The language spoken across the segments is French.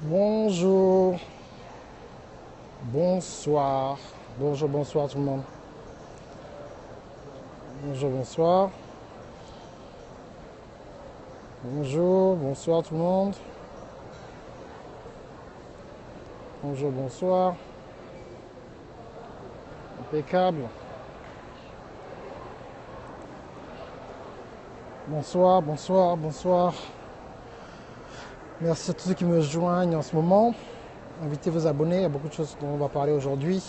Bonjour, bonsoir, bonjour, bonsoir tout le monde. Bonjour, bonsoir, bonjour, bonsoir tout le monde. Bonjour, bonsoir, impeccable. Bonsoir, bonsoir, bonsoir. Merci à tous ceux qui me joignent en ce moment. Invitez vos abonnés, il y a beaucoup de choses dont on va parler aujourd'hui.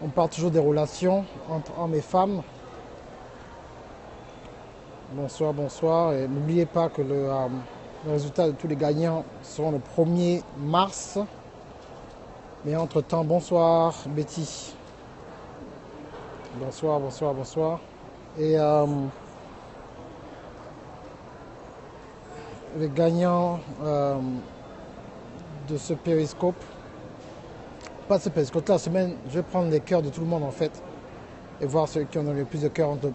On parle toujours des relations entre hommes et femmes. Bonsoir, bonsoir. Et n'oubliez pas que le résultat de tous les gagnants seront le 1er mars. Mais entre-temps, bonsoir Betty. Bonsoir, bonsoir, bonsoir. Et les gagnants de ce périscope, pas de ce périscope, la semaine, je vais prendre les cœurs de tout le monde en fait. Et voir ceux qui ont le plus de cœurs entre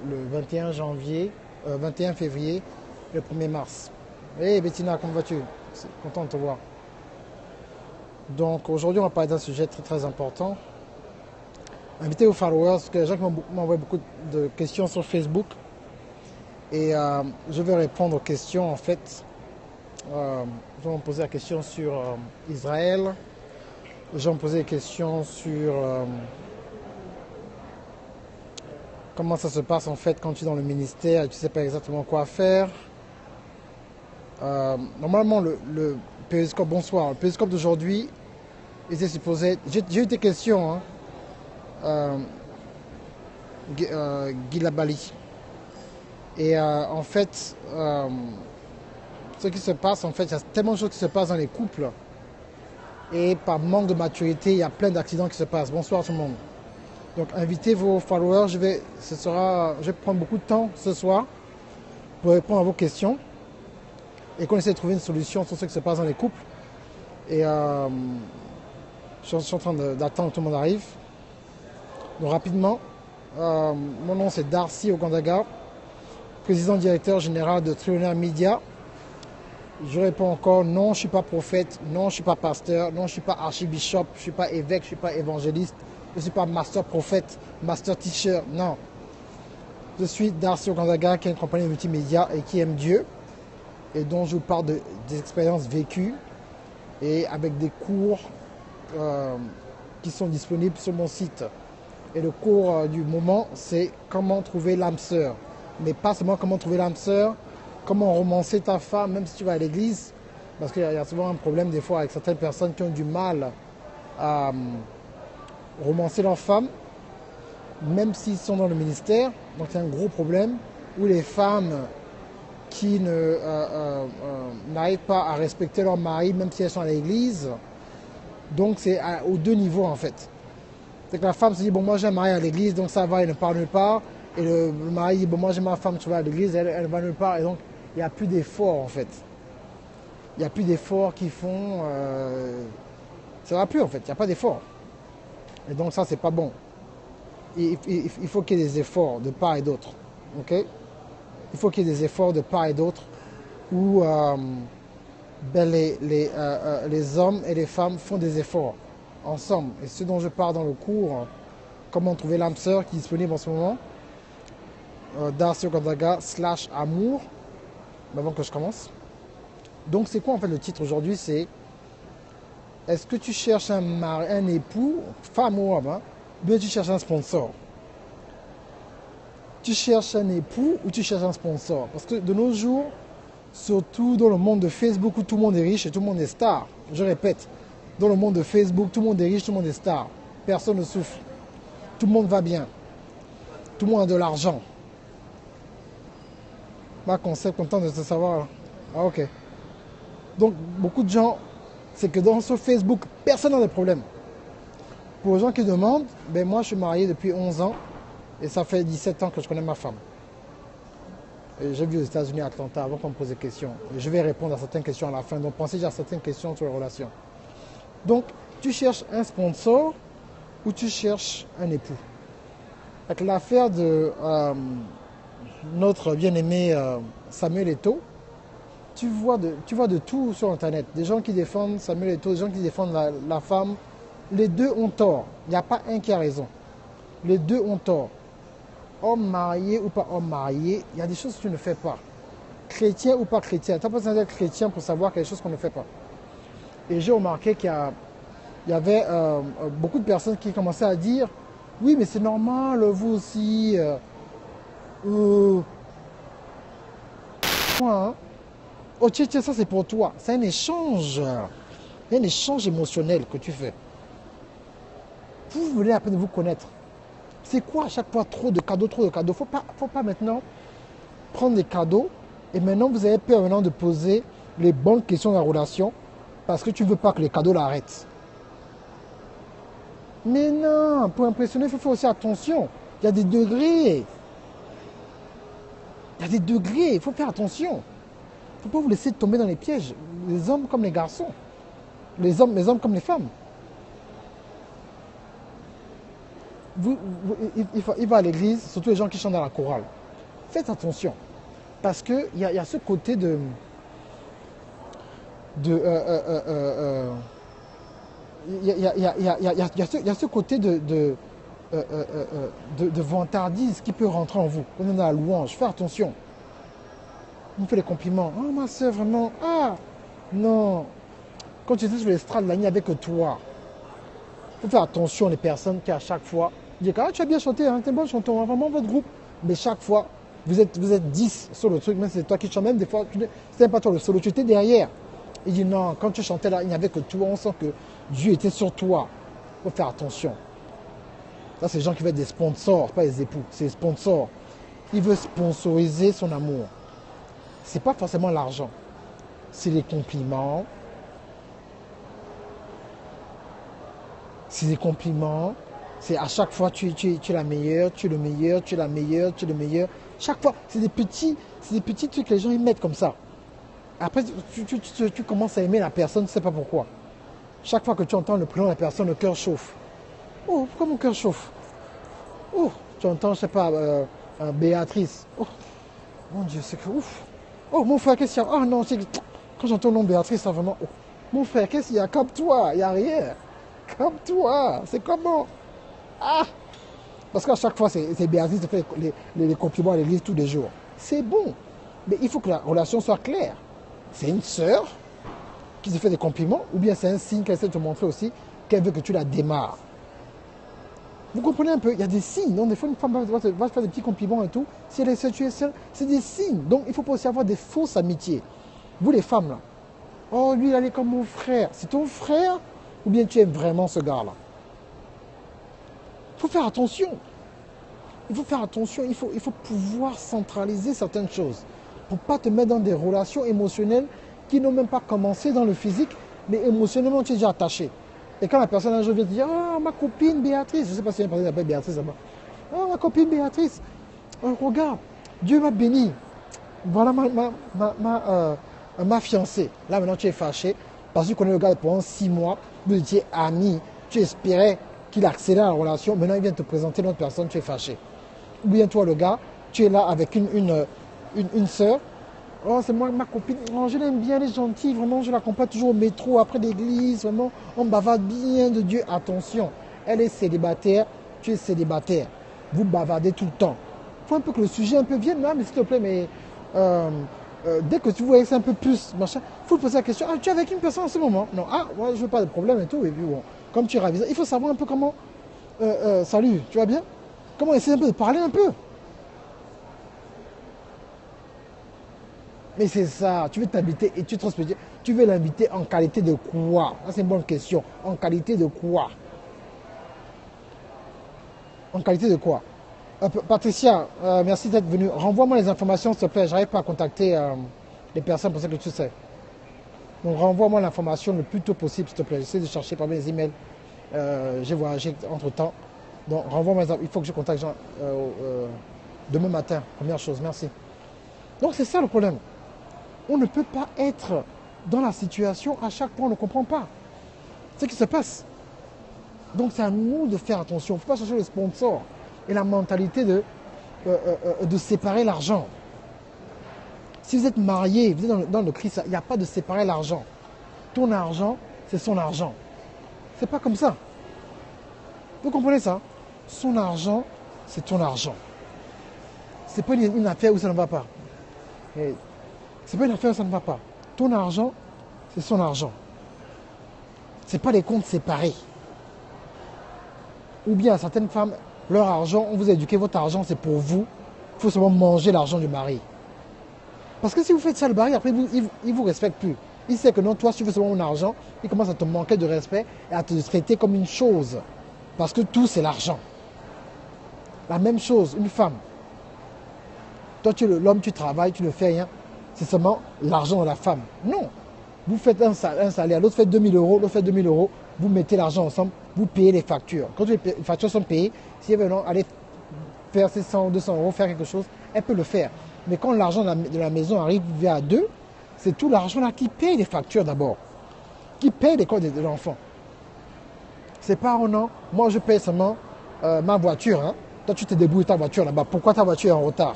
le 21 janvier, 21 février et le 1er mars. Hey Bettina, comment vas-tu? Content de te voir. Donc aujourd'hui, on va parler d'un sujet très très important. Invitez vos followers, parce que les gens qui m'envoient beaucoup de questions sur Facebook. Et je vais répondre aux questions en fait. Je vais me poser la question sur Israël. Je vais me poser des questions sur comment ça se passe en fait quand tu es dans le ministère et tu ne sais pas exactement quoi faire. Normalement, le périscope, bonsoir, le périscope d'aujourd'hui était supposé. J'ai eu des questions, hein, Guy Labali. Et en fait, ce qui se passe, en fait, il y a tellement de choses qui se passent dans les couples. Et par manque de maturité, il y a plein d'accidents qui se passent. Bonsoir tout le monde. Donc invitez vos followers. Je vais prendre beaucoup de temps ce soir pour répondre à vos questions. Et qu'on essaie de trouver une solution sur ce qui se passe dans les couples. Et je suis en train d'attendre que tout le monde arrive. Donc rapidement, mon nom c'est Darcy Ogandaga, président directeur général de Trillionaire Media. Je réponds encore, non, je ne suis pas prophète, non, je ne suis pas pasteur, non, je ne suis pas archibishop, je ne suis pas évêque, je ne suis pas évangéliste, je ne suis pas master prophète, master teacher, non. Je suis Darcy Ogandaga, qui est une compagnie de multimédia et qui aime Dieu, et dont je vous parle des expériences vécues, et avec des cours qui sont disponibles sur mon site. Et le cours du moment, c'est comment trouver l'âme sœur. Mais pas seulement comment trouver l'âme sœur, comment romancer ta femme, même si tu vas à l'église. Parce qu'il y a souvent un problème des fois avec certaines personnes qui ont du mal à romancer leur femme, même s'ils sont dans le ministère. Donc c'est un gros problème où les femmes qui n'arrivent pas à respecter leur mari, même si elles sont à l'église. Donc c'est aux deux niveaux en fait. C'est que la femme se dit, bon moi j'ai un mari à l'église, donc ça va, elle ne part nulle part. Et le mari dit, bon moi j'ai ma femme, tu vas à l'église, elle va nulle part. Et donc il n'y a plus d'efforts en fait. Il n'y a plus d'efforts qui font... ça ne va plus en fait, il n'y a pas d'efforts. Et donc ça c'est pas bon. Il faut qu'il y ait des efforts de part et d'autre. Ok? Il faut qu'il y ait des efforts de part et d'autre où les hommes et les femmes font des efforts ensemble. Et ce dont je parle dans le cours, comment trouver l'âme sœur, qui est disponible en ce moment, Darcy Ogandaga /amour, avant que je commence. Donc c'est quoi en fait le titre aujourd'hui? C'est est-ce que tu cherches un époux, femme ou homme, hein, ou bien tu cherches un sponsor? Tu cherches un époux ou tu cherches un sponsor? Parce que de nos jours, surtout dans le monde de Facebook où tout le monde est riche et tout le monde est star, je répète, dans le monde de Facebook, tout le monde est riche, tout le monde est star. Personne ne souffre. Tout le monde va bien. Tout le monde a de l'argent. Ma concept, content de te savoir. Ah ok. Donc beaucoup de gens, c'est que dans ce Facebook, personne n'a de problème. Pour les gens qui demandent, ben moi je suis marié depuis 11 ans et ça fait 17 ans que je connais ma femme. J'ai vu aux États-Unis, à Atlanta, avant qu'on me pose des questions. Et je vais répondre à certaines questions à la fin. Donc pensez déjà à certaines questions sur les relations. Donc, tu cherches un sponsor ou tu cherches un époux. Avec l'affaire de notre bien-aimé Samuel Eto'o, tu vois de tout sur Internet. Des gens qui défendent Samuel Eto'o, des gens qui défendent la femme. Les deux ont tort. Il n'y a pas un qui a raison. Les deux ont tort. Homme marié ou pas homme marié, il y a des choses que tu ne fais pas. Chrétien ou pas chrétien. Tu n'as pas besoin d'être chrétien pour savoir qu'il y a des choses qu'on ne fait pas. Et j'ai remarqué il y avait beaucoup de personnes qui commençaient à dire oui, mais c'est normal, vous aussi. Moi, hein. Oh, tiens, ça c'est pour toi. C'est un échange. Il y a un échange émotionnel que tu fais. Vous voulez à peine vous connaître. C'est quoi à chaque fois trop de cadeaux, trop de cadeaux? Faut pas maintenant prendre des cadeaux et maintenant vous avez peur maintenant de poser les bonnes questions de la relation parce que tu ne veux pas que les cadeaux l'arrêtent. Mais non, pour impressionner, il faut faire aussi attention. Il y a des degrés. Il y a des degrés, il faut faire attention. Il ne faut pas vous laisser tomber dans les pièges. Les hommes comme les garçons. Les hommes comme les femmes. Il va à l'église, surtout les gens qui chantent dans la chorale. Faites attention. Parce qu'il y a ce côté il y a ce côté de vantardise qui peut rentrer en vous. On est à la louange. Faites attention. On me fait les compliments. Oh, ma soeur, vraiment. Ah, non. Quand tu étais sur l'estrade, la nuit avec toi. Il faut faire attention les personnes qui, à chaque fois, disent ah, tu as bien chanté, hein, tu es bon chanteur, vraiment votre groupe. Mais chaque fois, vous êtes 10 sur le truc, même c'est toi qui chantes, même des fois, c'est pas toi le solo, tu étais derrière. Il dit non, quand tu chantais là, il n'y avait que toi, on sent que Dieu était sur toi. Il faut faire attention. Ça, c'est les gens qui veulent être des sponsors, pas les époux, c'est les sponsors. Il veut sponsoriser son amour. C'est pas forcément l'argent, c'est les compliments. C'est des compliments. C'est à chaque fois tu es la meilleure, tu es le meilleur, tu es la meilleure, tu es le meilleur. Chaque fois, c'est des petits trucs que les gens ils mettent comme ça. Après, tu commences à aimer la personne, tu ne sais pas pourquoi. Chaque fois que tu entends le prénom de la personne, le cœur chauffe. Oh, pourquoi mon cœur chauffe? Oh, tu entends, je ne sais pas, Béatrice. Oh, mon Dieu, c'est que ouf. Oh, mon frère, qu'est-ce qu'il y a? Ah non, quand j'entends le nom Béatrice, ça vraiment. Oh, mon frère, qu'est-ce qu'il y a? Comme toi, il n'y a rien. Comme toi, c'est comment? Ah! Parce qu'à chaque fois, c'est Béatrice qui fait les compliments à l'église tous les jours. C'est bon. Mais il faut que la relation soit claire. C'est une sœur qui se fait des compliments, ou bien c'est un signe qu'elle essaie de te montrer aussi qu'elle veut que tu la démarres. Vous comprenez un peu? Il y a des signes. Donc, des fois, une femme va te faire des petits compliments et tout. Si elle essaie de tuer seule, c'est des signes. Donc, il ne faut pas aussi avoir des fausses amitiés. Vous, les femmes, là. Oh, lui, il est comme mon frère. C'est ton frère ou bien tu aimes vraiment ce gars-là? Il faut faire attention. Il faut faire attention. Il faut pouvoir centraliser certaines choses pour ne pas te mettre dans des relations émotionnelles qui n'ont même pas commencé dans le physique, mais émotionnellement, tu es déjà attaché. Et quand la personne un jour vient te dire « Ah, ma copine Béatrice », je ne sais pas si elle s'appelle Béatrice là-bas. « Ah, ma copine Béatrice, regarde, Dieu m'a béni. Voilà ma fiancée. » Là, maintenant, tu es fâché parce que tu connais le gars pendant 6 mois, vous étiez amis, tu espérais qu'il accélère la relation. Maintenant, il vient te présenter une autre personne, tu es fâché. Ou bien toi, le gars, tu es là avec une sœur. Oh, c'est moi, ma copine. Oh, je l'aime bien, elle est gentille. Vraiment, je l'accompagne toujours au métro, après l'église. Vraiment, on bavarde bien de Dieu. Attention, elle est célibataire, tu es célibataire. Vous bavardez tout le temps. Il faut un peu que le sujet un peu vienne là, mais s'il te plaît, mais dès que tu vois que c'est un peu plus, machin, il faut te poser la question. Ah, tu es avec une personne en ce moment? Non, ah, moi, je veux pas de problème et tout. Et puis bon, comme tu ravises, il faut savoir un peu comment. Salut, tu vas bien? Comment essayer un peu de parler un peu? Mais c'est ça, tu veux t'inviter et tu transpires. Tu veux l'inviter en qualité de quoi? Ça, c'est une bonne question. En qualité de quoi? En qualité de quoi? Patricia, merci d'être venue. Renvoie-moi les informations, s'il te plaît. Je n'arrive pas à contacter les personnes pour ça que tu sais. Donc, renvoie-moi l'information le plus tôt possible, s'il te plaît. J'essaie de chercher par mes emails. J'ai voyagé entre-temps. Donc, renvoie-moi les informations. Il faut que je contacte Jean demain matin. Première chose, merci. Donc, c'est ça le problème. On ne peut pas être dans la situation à chaque fois, on ne comprend pas ce qui se passe. Donc c'est à nous de faire attention. Il ne faut pas chercher les sponsors et la mentalité de séparer l'argent. Si vous êtes marié, vous êtes dans le Christ, il n'y a pas de séparer l'argent. Ton argent, c'est son argent. C'est pas comme ça. Vous comprenez ça? Son argent, c'est ton argent. C'est pas une affaire où ça ne va pas. C'est pas une affaire où ça ne va pas. Ton argent, c'est son argent. C'est pas des comptes séparés. Ou bien certaines femmes, leur argent, on vous a éduqué, votre argent c'est pour vous. Il faut seulement manger l'argent du mari. Parce que si vous faites ça, le mari, après, il ne vous respecte plus. Il sait que non, toi, si tu veux seulement mon argent, il commence à te manquer de respect et à te traiter comme une chose. Parce que tout, c'est l'argent. La même chose, une femme. Toi, l'homme, tu travailles, tu ne fais rien. C'est seulement l'argent de la femme. Non. Vous faites un salaire, l'autre fait 2000 euros, l'autre fait 2000 euros. Vous mettez l'argent ensemble, vous payez les factures. Quand les factures sont payées, si elle veut aller faire ses 100 ou 200 euros, faire quelque chose, elle peut le faire. Mais quand l'argent de la maison arrive à deux, c'est tout l'argent là qui paye les factures d'abord. Qui paye l'école de l'enfant. C'est pas, oh non, moi je paye seulement ma voiture. Hein. Toi tu te débrouilles ta voiture là-bas. Pourquoi ta voiture est en retard?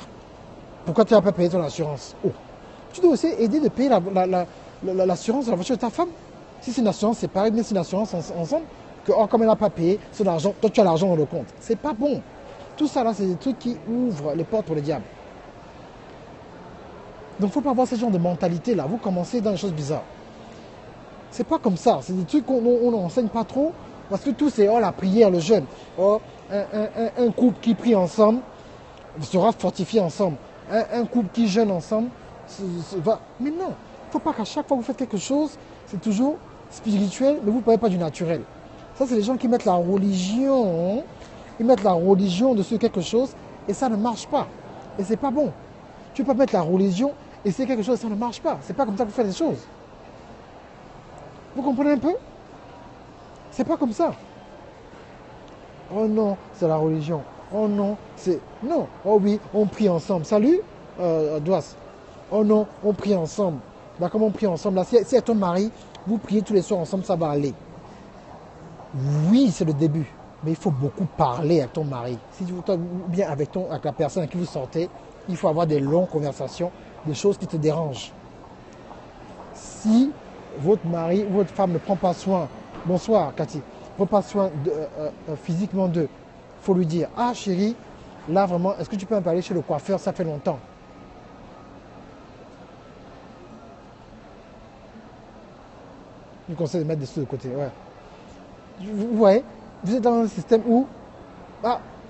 Pourquoi tu n'as pas payé ton assurance? Oh. Tu dois aussi aider de payer l'assurance de la voiture de ta femme. Si c'est une assurance séparée, bien c'est une assurance ensemble, que comme elle n'a pas payé son argent, toi tu as l'argent dans le compte. C'est pas bon. Tout ça là, c'est des trucs qui ouvrent les portes pour le diable. Donc il ne faut pas avoir ce genre de mentalité là. Vous commencez dans des choses bizarres. C'est pas comme ça. C'est des trucs qu'on n'enseigne pas trop. Parce que tout c'est la prière, le jeûne. Oh, un couple qui prie ensemble sera fortifié ensemble. Un couple qui jeûne ensemble va. Mais non, il ne faut pas qu'à chaque fois que vous faites quelque chose, c'est toujours spirituel, mais vous ne parlez pas du naturel. Ça, c'est les gens qui mettent la religion. Ils mettent la religion dessus quelque chose et ça ne marche pas. Et c'est pas bon. Tu ne peux pas mettre la religion et c'est quelque chose, ça ne marche pas. C'est pas comme ça que vous faites les choses. Vous comprenez un peu? C'est pas comme ça. Oh non, c'est la religion. Oh non, c'est... Non. Oh oui, on prie ensemble. Salut, Douas. Oh non, on prie ensemble. Bah, comme on prie ensemble, là, si c'est ton mari, vous priez tous les soirs ensemble, ça va aller. Oui, c'est le début. Mais il faut beaucoup parler avec ton mari. Si vous bien avec la personne avec qui vous sortez, il faut avoir des longues conversations, des choses qui te dérangent. Si votre mari ou votre femme ne prend pas soin, bonsoir Cathy, ne prend pas soin physiquement d'eux, il faut lui dire, ah chérie, là vraiment, est-ce que tu peux me parler chez le coiffeur, ça fait longtemps. Je vous conseille de mettre des sous de côté, ouais. Vous voyez, vous êtes dans un système où,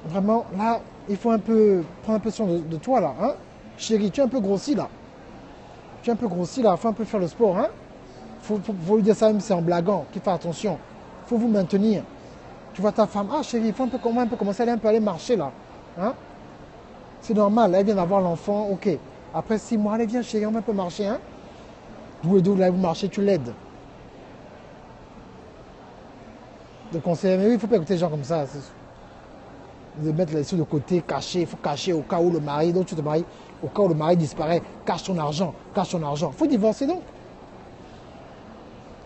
vraiment, là, il faut prendre un peu soin de toi, là. Hein? Chérie, tu es un peu grossi, là. Tu es un peu grossi, là. Il faut un peu faire le sport. Hein? Faut lui dire ça même, c'est en blaguant, qu'il fait attention. Il faut vous maintenir. Tu vois ta femme, chérie, il faut un peu commencer à aller marcher, là. Hein? C'est normal, elle vient d'avoir l'enfant, ok. Après 6 mois, allez, viens, chérie, on va un peu marcher. Hein? D'où et d'où, là, vous marchez, tu l'aides. De conseiller, mais oui, il ne faut pas écouter les gens comme ça. De mettre les sous de côté, cacher, il faut cacher au cas où le mari, donc tu te maries, au cas où le mari disparaît, cache ton argent, cache ton argent. Il faut divorcer donc.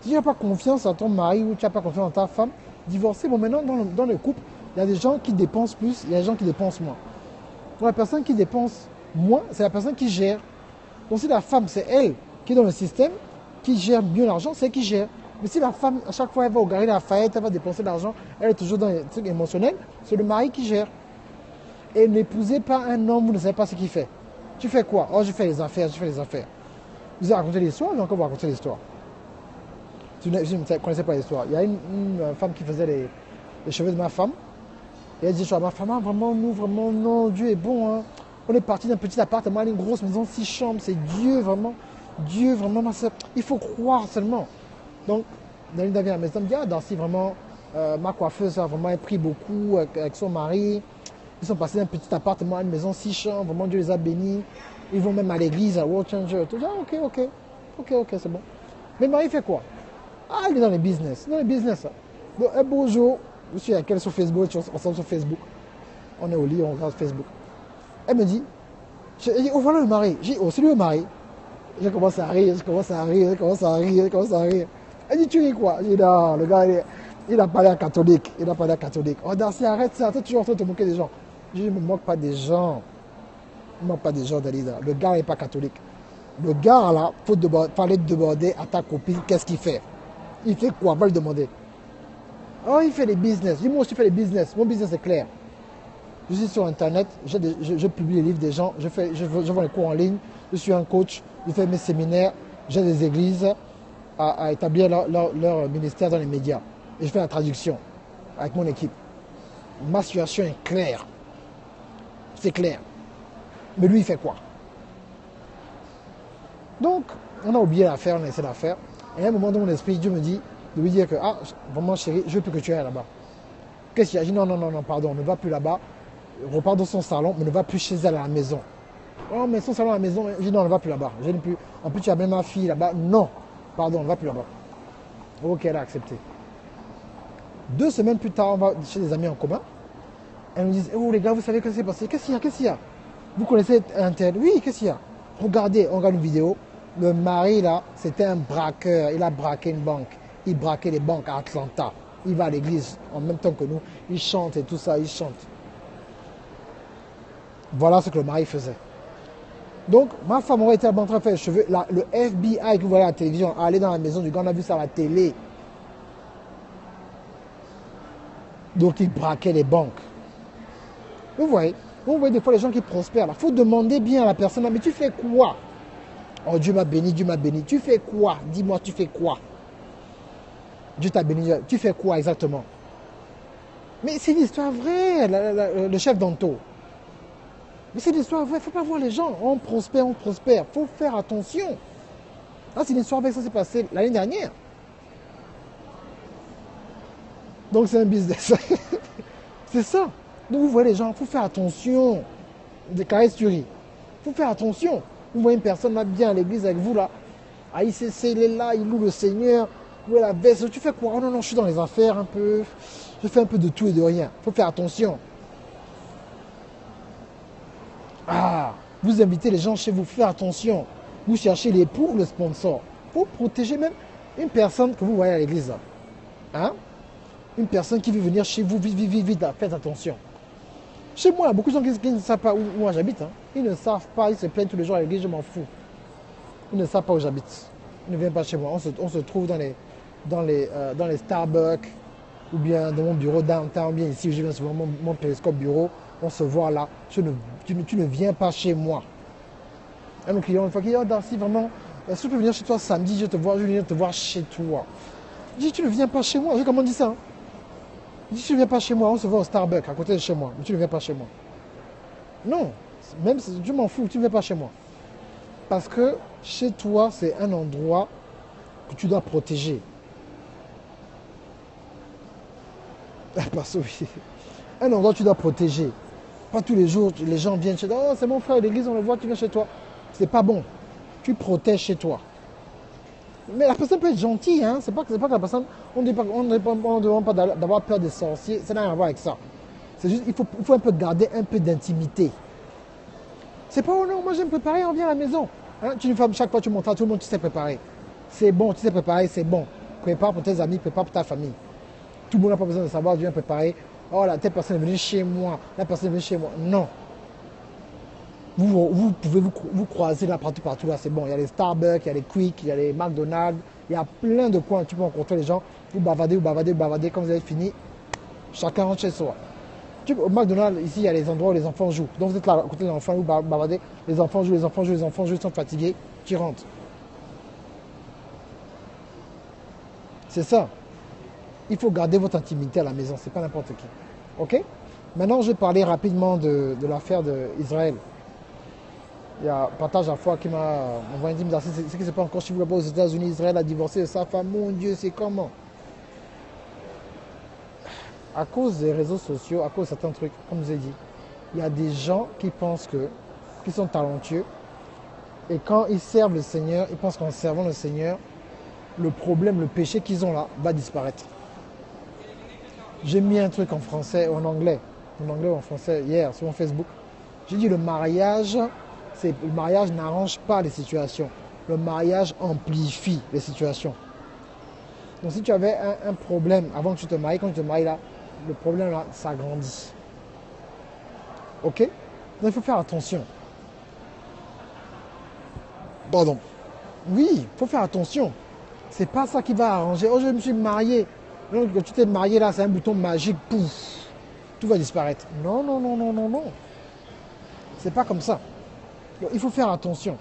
Si tu n'as pas confiance en ton mari ou tu n'as pas confiance en ta femme, divorcer. Bon, maintenant, dans le couple, il y a des gens qui dépensent plus, il y a des gens qui dépensent moins. Donc la personne qui dépense moins, c'est la personne qui gère. Donc si la femme, c'est elle qui est dans le système, qui gère mieux l'argent, c'est elle qui gère. Mais si la femme, à chaque fois, elle va au Galerie Lafayette, elle va dépenser de l'argent, elle est toujours dans les trucs émotionnels, c'est le mari qui gère. Et n'épousez pas un homme, vous ne savez pas ce qu'il fait. Tu fais quoi? Oh, je fais les affaires, je fais les affaires. Vous avez raconté l'histoire, mais encore vous raconter l'histoire. Je ne connaissais pas l'histoire. Il y a une femme qui faisait les cheveux de ma femme. Et elle dit à ma femme, vraiment, nous, vraiment, non, Dieu est bon. Hein. On est parti d'un petit appartement, une grosse maison, 6 chambres, c'est Dieu, vraiment. Dieu, vraiment, ma soeur. Il faut croire seulement. Donc, Daline vient à la maison, elle me dit, Darcy, vraiment, ma coiffeuse a vraiment pris beaucoup avec son mari. Ils sont passés d'un petit appartement à une maison, 6 chambres, vraiment, Dieu les a bénis. Ils vont même à l'église, à World Changer. Tout. Ok, c'est bon. Mais le mari fait quoi? Il est dans les business. Dans les business. Donc, un beau jour, je suis avec elle sur Facebook, ensemble sur Facebook. On est au lit, on regarde Facebook. Elle me dit, voilà le mari. J'ai dit, c'est lui le mari. Je commence à rire. Elle dit, tu ris quoi? J'ai dit, non, le gars, il a parlé à catholique. Oh, Darcy, arrête ça. Tu es toujours en train de te moquer des gens. Je ne me moque pas des gens. Je ne me moque pas des gens, Dalida. Le gars n'est pas catholique. Le gars là, fallait demander à ta copine qu'est-ce qu'il fait. Il fait quoi? Va lui demander. Oh, il fait des business. Dis-moi aussi, je fais des business. Mon business est clair. Je suis sur Internet, je publie les livres des gens, je vends les cours en ligne, je suis un coach, je fais mes séminaires, j'ai des églises à établir leur ministère dans les médias. Et je fais la traduction avec mon équipe. Ma situation est claire. C'est clair. Mais lui, il fait quoi? Donc, on a oublié l'affaire, on a essayé d'affaire. Et à un moment dans mon esprit, Dieu me dit, de lui dire que, ah, vraiment chérie, je veux plus que tu ailles là-bas. Qu'est-ce qu'il y a? Je dis, non, pardon, ne va plus là-bas. Repart dans son salon, mais ne va plus chez elle à la maison. Oh, mais son salon à la maison, je dis, non, ne va plus là-bas. Je dis plus. En plus, tu as même ma fille là-bas. Non, pardon, ne va plus là-bas. Ok, elle a accepté. 2 semaines plus tard, on va chez des amis en commun. Elles nous disent, oh les gars, vous savez ce qui s'est passé? Qu'est-ce qu'il y a? Vous connaissez un tel? Oui, qu'est-ce qu'il y a? Regardez, on regarde une vidéo. Le mari, là, c'était un braqueur. Il a braqué une banque. Il braquait les banques à Atlanta. Il va à l'église en même temps que nous. Il chante et tout ça, il chante. Voilà ce que le mari faisait. Donc, ma femme aurait été en train de faire les cheveux. Le FBI que vous voyez à la télévision, aller dans la maison du gars, on a vu ça à la télé. Donc, il braquait les banques. Vous voyez des fois les gens qui prospèrent. Il faut demander bien à la personne, mais tu fais quoi? Oh, Dieu m'a béni, Dieu m'a béni. Tu fais quoi? Dis-moi, tu fais quoi? Dieu t'a béni. Tu fais quoi exactement? Mais c'est une histoire vraie, le chef d'Anto. Mais c'est une histoire vraie, il ne faut pas voir les gens. On prospère. Il faut faire attention. Là, c'est une histoire vraie, ça s'est passé l'année dernière. Donc, c'est un business. C'est ça. Donc, vous voyez les gens, il faut faire attention. Des caresses-tueries. Il faut faire attention. Vous voyez une personne là, bien à l'église avec vous, là. Ah, il est là, il loue le Seigneur. Où est la veste? Tu fais quoi? Oh non, je suis dans les affaires un peu. Je fais un peu de tout et de rien. Il faut faire attention. Ah, vous invitez les gens chez vous, faites attention. Vous cherchez l'époux ou le sponsor. Pour protéger même une personne que vous voyez à l'église. Hein? Une personne qui veut venir chez vous, vite, là, faites attention. Chez moi, il y a beaucoup de gens qui ne savent pas où moi j'habite. Hein. Ils ne savent pas, ils se plaignent tous les jours à l'église, je m'en fous. Ils ne savent pas où j'habite. Ils ne viennent pas chez moi. On se trouve dans les Starbucks, ou bien dans mon bureau downtown, bien ici où je viens souvent mon périscope bureau. On se voit là. Tu ne viens pas chez moi. Un de nos clients, une fois qu'il dit, oh Darcy, vraiment, est-ce que je peux venir chez toi samedi, je vais venir te voir chez toi. Je dis, tu ne viens pas chez moi. Comment on dit ça? Hein? Je dis, tu ne viens pas chez moi, on se voit au Starbucks à côté de chez moi, mais tu ne viens pas chez moi. Non, même si je m'en fous, tu ne viens pas chez moi. Parce que chez toi, c'est un endroit que tu dois protéger. Parce que oui. Un endroit que tu dois protéger. Pas tous les jours, les gens viennent chez toi. Oh, c'est mon frère à l'église, on le voit, tu viens chez toi. C'est pas bon. Tu protèges chez toi. Mais la personne peut être gentille, hein. C'est pas que la personne. On ne demande pas d'avoir peur des sorciers. Ça n'a rien à voir avec ça. C'est juste, il faut un peu garder un peu d'intimité. C'est pas, oh non, moi j'aime préparer, on vient à la maison. Hein, chaque fois tu montres à tout le monde, tu sais préparer. C'est bon, tu sais préparer, c'est bon. Prépare pour tes amis, prépare pour ta famille. Tout le monde n'a pas besoin de savoir, tu viens préparer. Oh là, telle personne est venue chez moi, la personne est venue chez moi. Non. Vous pouvez vous croiser là partout là, c'est bon. Il y a les Starbucks, il y a les Quick, il y a les McDonald's, il y a plein de coins où tu peux rencontrer les gens. Vous bavardez. Quand vous avez fini, chacun rentre chez soi. Au McDonald's, ici, il y a les endroits où les enfants jouent. Donc vous êtes là à côté des enfants, vous bavardez. Les enfants jouent, ils sont fatigués, tu rentres. C'est ça. Il faut garder votre intimité à la maison, c'est pas n'importe qui. Ok? Maintenant, je vais parler rapidement de l'affaire d'Israël. Il y a un partage à foi qui m'a envoyé une dime, c'est ce qui se passe encore chez vous là-bas aux États-Unis. Israël a divorcé de sa femme. Mon Dieu, c'est comment? À cause des réseaux sociaux, à cause de certains trucs, comme je vous ai dit, il y a des gens qui pensent qu'ils sont talentueux. Et quand ils servent le Seigneur, ils pensent qu'en servant le Seigneur, le problème, le péché qu'ils ont là, va disparaître. J'ai mis un truc en français ou en anglais ou en français hier sur mon Facebook. J'ai dit le mariage n'arrange pas les situations. Le mariage amplifie les situations. Donc si tu avais un problème avant que tu te maries, quand tu te maries là, le problème là s'agrandit. Ok? Donc il faut faire attention. Pardon. Oui, il faut faire attention. C'est pas ça qui va arranger. Oh, je me suis marié. Donc, quand tu t'es marié là, c'est un bouton magique, pouf, tout va disparaître. Non, non, non, non, non, non. C'est pas comme ça. Donc, il faut faire attention.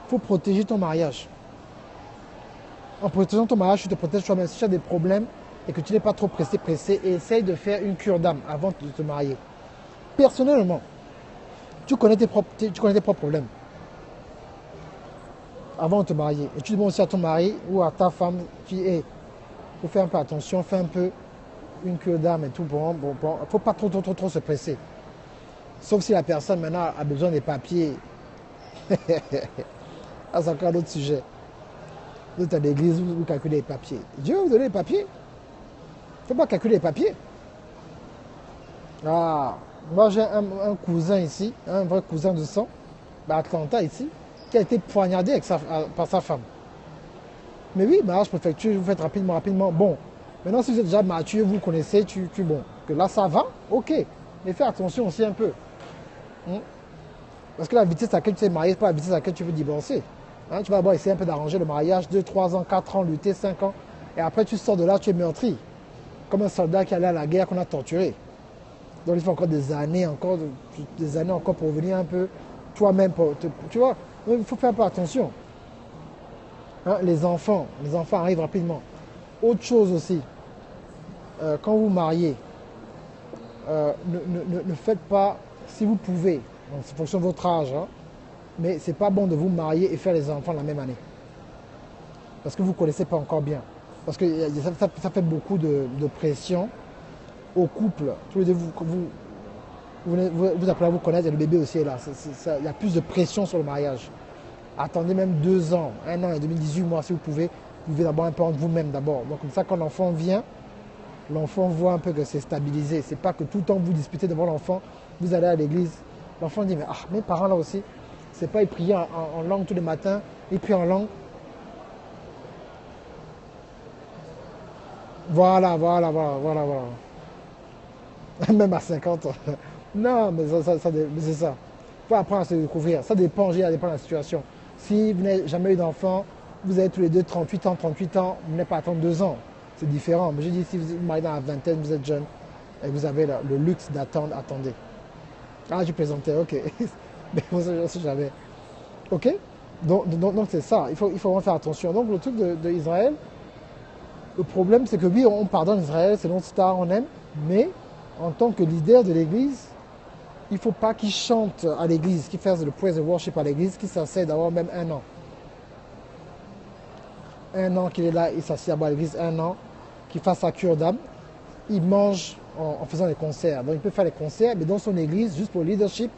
Il faut protéger ton mariage. En protégeant ton mariage, tu te protèges toi-même. Si tu as des problèmes et que tu n'es pas trop pressé, essaye de faire une cure d'âme avant de te marier. Personnellement, tu connais tes propres problèmes avant de te marier. Et tu demandes aussi à ton mari ou à ta femme, faut faire un peu attention, fais un peu une cure d'âme et tout. Bon. Faut pas trop se presser. Sauf si la personne maintenant a besoin des papiers. Ah, c'est encore un autre sujet. Vous êtes à l'église, vous calculez les papiers. Dieu va vous donner les papiers. Il ne faut pas calculer les papiers. Ah, moi j'ai un cousin ici, un vrai cousin de sang, à Atlanta ici, qui a été poignardé par sa femme. Mais oui, mariage préfecture, vous faites rapidement. Bon, maintenant si vous êtes déjà mature, vous connaissez, bon, que là ça va, ok. Mais fais attention aussi un peu. Parce que la vitesse à laquelle tu t'es marié, c'est pas la vitesse à laquelle tu veux divorcer. Tu vas d'abord essayer un peu d'arranger le mariage, 2, 3 ans, 4 ans, lutter, 5 ans. Et après tu sors de là, tu es meurtri. Comme un soldat qui allait à la guerre qu'on a torturé. Donc il faut encore des années encore pour revenir un peu toi-même. Tu vois, donc, il faut faire un peu attention. Les enfants arrivent rapidement. Autre chose aussi, quand vous mariez, ne faites pas, si vous pouvez, c'est en fonction de votre âge, mais c'est pas bon de vous marier et faire les enfants la même année. Parce que vous ne connaissez pas encore bien. Parce que ça fait beaucoup de pression au couple. Tous les deux, vous apprenez à vous connaître et le bébé aussi est là. Il y a plus de pression sur le mariage. Attendez même 2 ans, 1 an et 2018 mois si vous pouvez. Vous pouvez d'abord un peu entre vous-même d'abord. Donc comme ça, quand l'enfant vient, l'enfant voit un peu que c'est stabilisé. C'est pas que tout le temps vous disputez devant l'enfant, vous allez à l'église. L'enfant dit, mais mes parents là aussi, c'est pas ils prient en langue tous les matins, ils prient en langue. Voilà. Même à 50 ans. Non, mais c'est ça. Il faut apprendre à se découvrir. Ça dépend de la situation. Si vous n'avez jamais eu d'enfant, vous avez tous les deux 38 ans, vous n'avez pas attendre 2 ans. C'est différent. Mais je dis, si vous êtes marié dans la vingtaine, vous êtes jeune, et vous avez le luxe d'attendre, attendez. Ah, je plaisantais, ok. Mais moi, je ne sais jamais. Ok. Donc c'est ça. Il faut vraiment faire attention. Donc le truc d'Israël, le problème c'est que oui, on pardonne Israël, c'est notre star, on aime, mais en tant que leader de l'église, il ne faut pas qu'il chante à l'église, qu'il fasse le praise and worship à l'église, qu'il s'assied d'avoir même 1 an. 1 an qu'il est là, il s'assied à l'église 1 an, qu'il fasse sa cure d'âme, il mange en faisant des concerts. Donc il peut faire les concerts, mais dans son église, juste pour le leadership,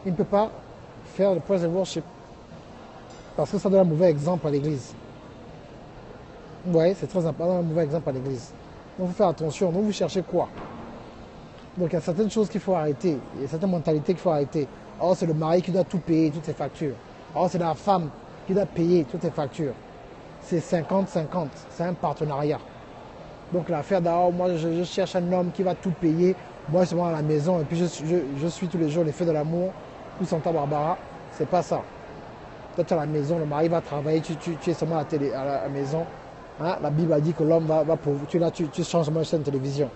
il ne peut pas faire le praise and worship. Parce que ça donne un mauvais exemple à l'église. Oui, c'est très important, un mauvais exemple à l'église. Donc il faut faire attention. Donc vous cherchez quoi? Donc il y a certaines choses qu'il faut arrêter. Il y a certaines mentalités qu'il faut arrêter. Oh, c'est le mari qui doit tout payer, toutes ses factures. Oh, c'est la femme qui doit payer toutes ses factures. C'est 50-50. C'est un partenariat. Donc l'affaire d'abord, moi je cherche un homme qui va tout payer. Moi je suis à la maison et puis je suis tous les jours les feux de l'amour ou Santa Barbara. C'est pas ça. Toi tu es à la maison, le mari va travailler, tu es seulement à la maison. La Bible a dit que l'homme va tu es là, tu changes seulement une chaîne de télévision.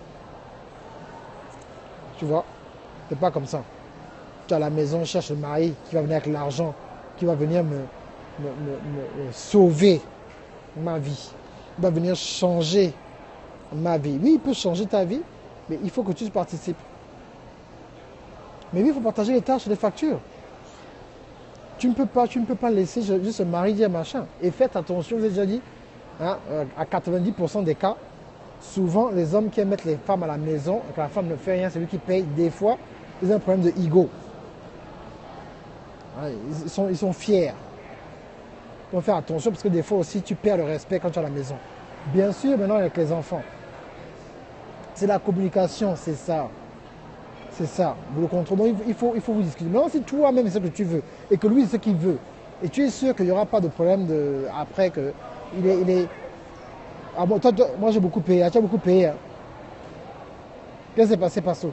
Tu vois, c'est pas comme ça. Tu es à la maison, je cherche le mari qui va venir avec l'argent, qui va venir me sauver ma vie. Il va venir changer ma vie. Oui, il peut changer ta vie, mais il faut que tu participes. Mais oui, il faut partager les tâches et les factures. Tu ne peux pas laisser juste se marier, dire machin. Et faites attention, je vous ai déjà dit, à 90% des cas, souvent les hommes qui aiment mettre les femmes à la maison, et que la femme ne fait rien, c'est lui qui paye. Des fois, ils ont un problème de ego. Ils sont fiers. Il faut faire attention parce que des fois aussi, tu perds le respect quand tu es à la maison. Bien sûr, maintenant avec les enfants. C'est la communication, c'est ça. C'est ça. Vous le contrôlez. Donc, il faut vous discuter. Maintenant, si toi-même c'est ce que tu veux et que lui c'est ce qu'il veut, et tu es sûr qu'il n'y aura pas de problème après que il est. Ah bon, toi, moi j'ai beaucoup payé. Tu as beaucoup payé. Hein. Qu'est-ce qui s'est passé, Passo?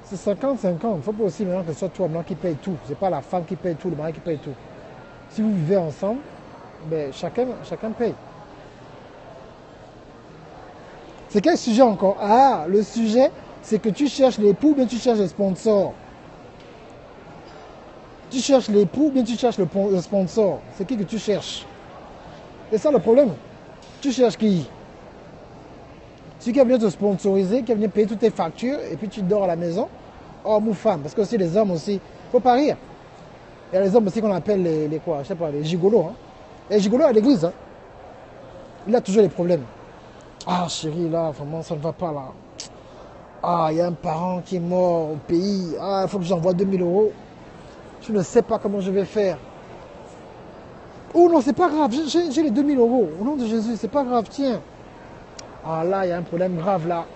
C'est 50-50. Il ne faut pas aussi maintenant que ce soit toi maintenant qui paye tout. Ce n'est pas la femme qui paye tout, le mari qui paye tout. Si vous vivez ensemble, ben, chacun paye. C'est quel sujet encore? Ah, le sujet, c'est que tu cherches l'époux ou bien tu cherches les sponsors. Tu cherches l'époux ou bien tu cherches le sponsor. C'est qui que tu cherches? C'est ça le problème. Tu cherches qui? Celui qui va venir te sponsoriser, qui va venir payer toutes tes factures et puis tu dors à la maison, homme ou femme. Parce que aussi les hommes aussi, il ne faut pas rire. Il y a les hommes aussi qu'on appelle les quoi, je sais pas, les gigolos. Hein. Et les gigolos à l'église, hein. Il a toujours des problèmes. Ah chérie, là, vraiment, ça ne va pas là. Ah, il y a un parent qui est mort au pays. Ah, il faut que j'envoie 2000 euros. Je ne sais pas comment je vais faire. Oh non, c'est pas grave, j'ai les 2000 euros. Au nom de Jésus, c'est pas grave, tiens. Ah là, il y a un problème grave là.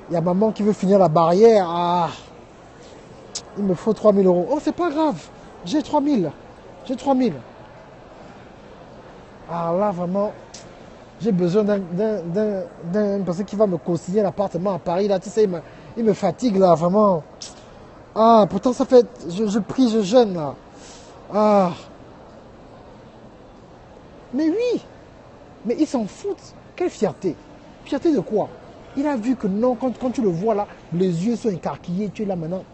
Il y a maman qui veut finir la barrière. Ah, il me faut 3000 euros. Oh, c'est pas grave, j'ai 3000. J'ai 3000. Ah là, vraiment, j'ai besoin d'un personne qui va me consigner l'appartement à Paris. Là, tu sais, il me fatigue là, vraiment. Ah, pourtant ça fait, je prie, je jeûne là. Ah. Mais oui, mais ils s'en foutent. Quelle fierté. Fierté de quoi? Il a vu que non, quand tu le vois là, les yeux sont écarquillés, tu es là maintenant.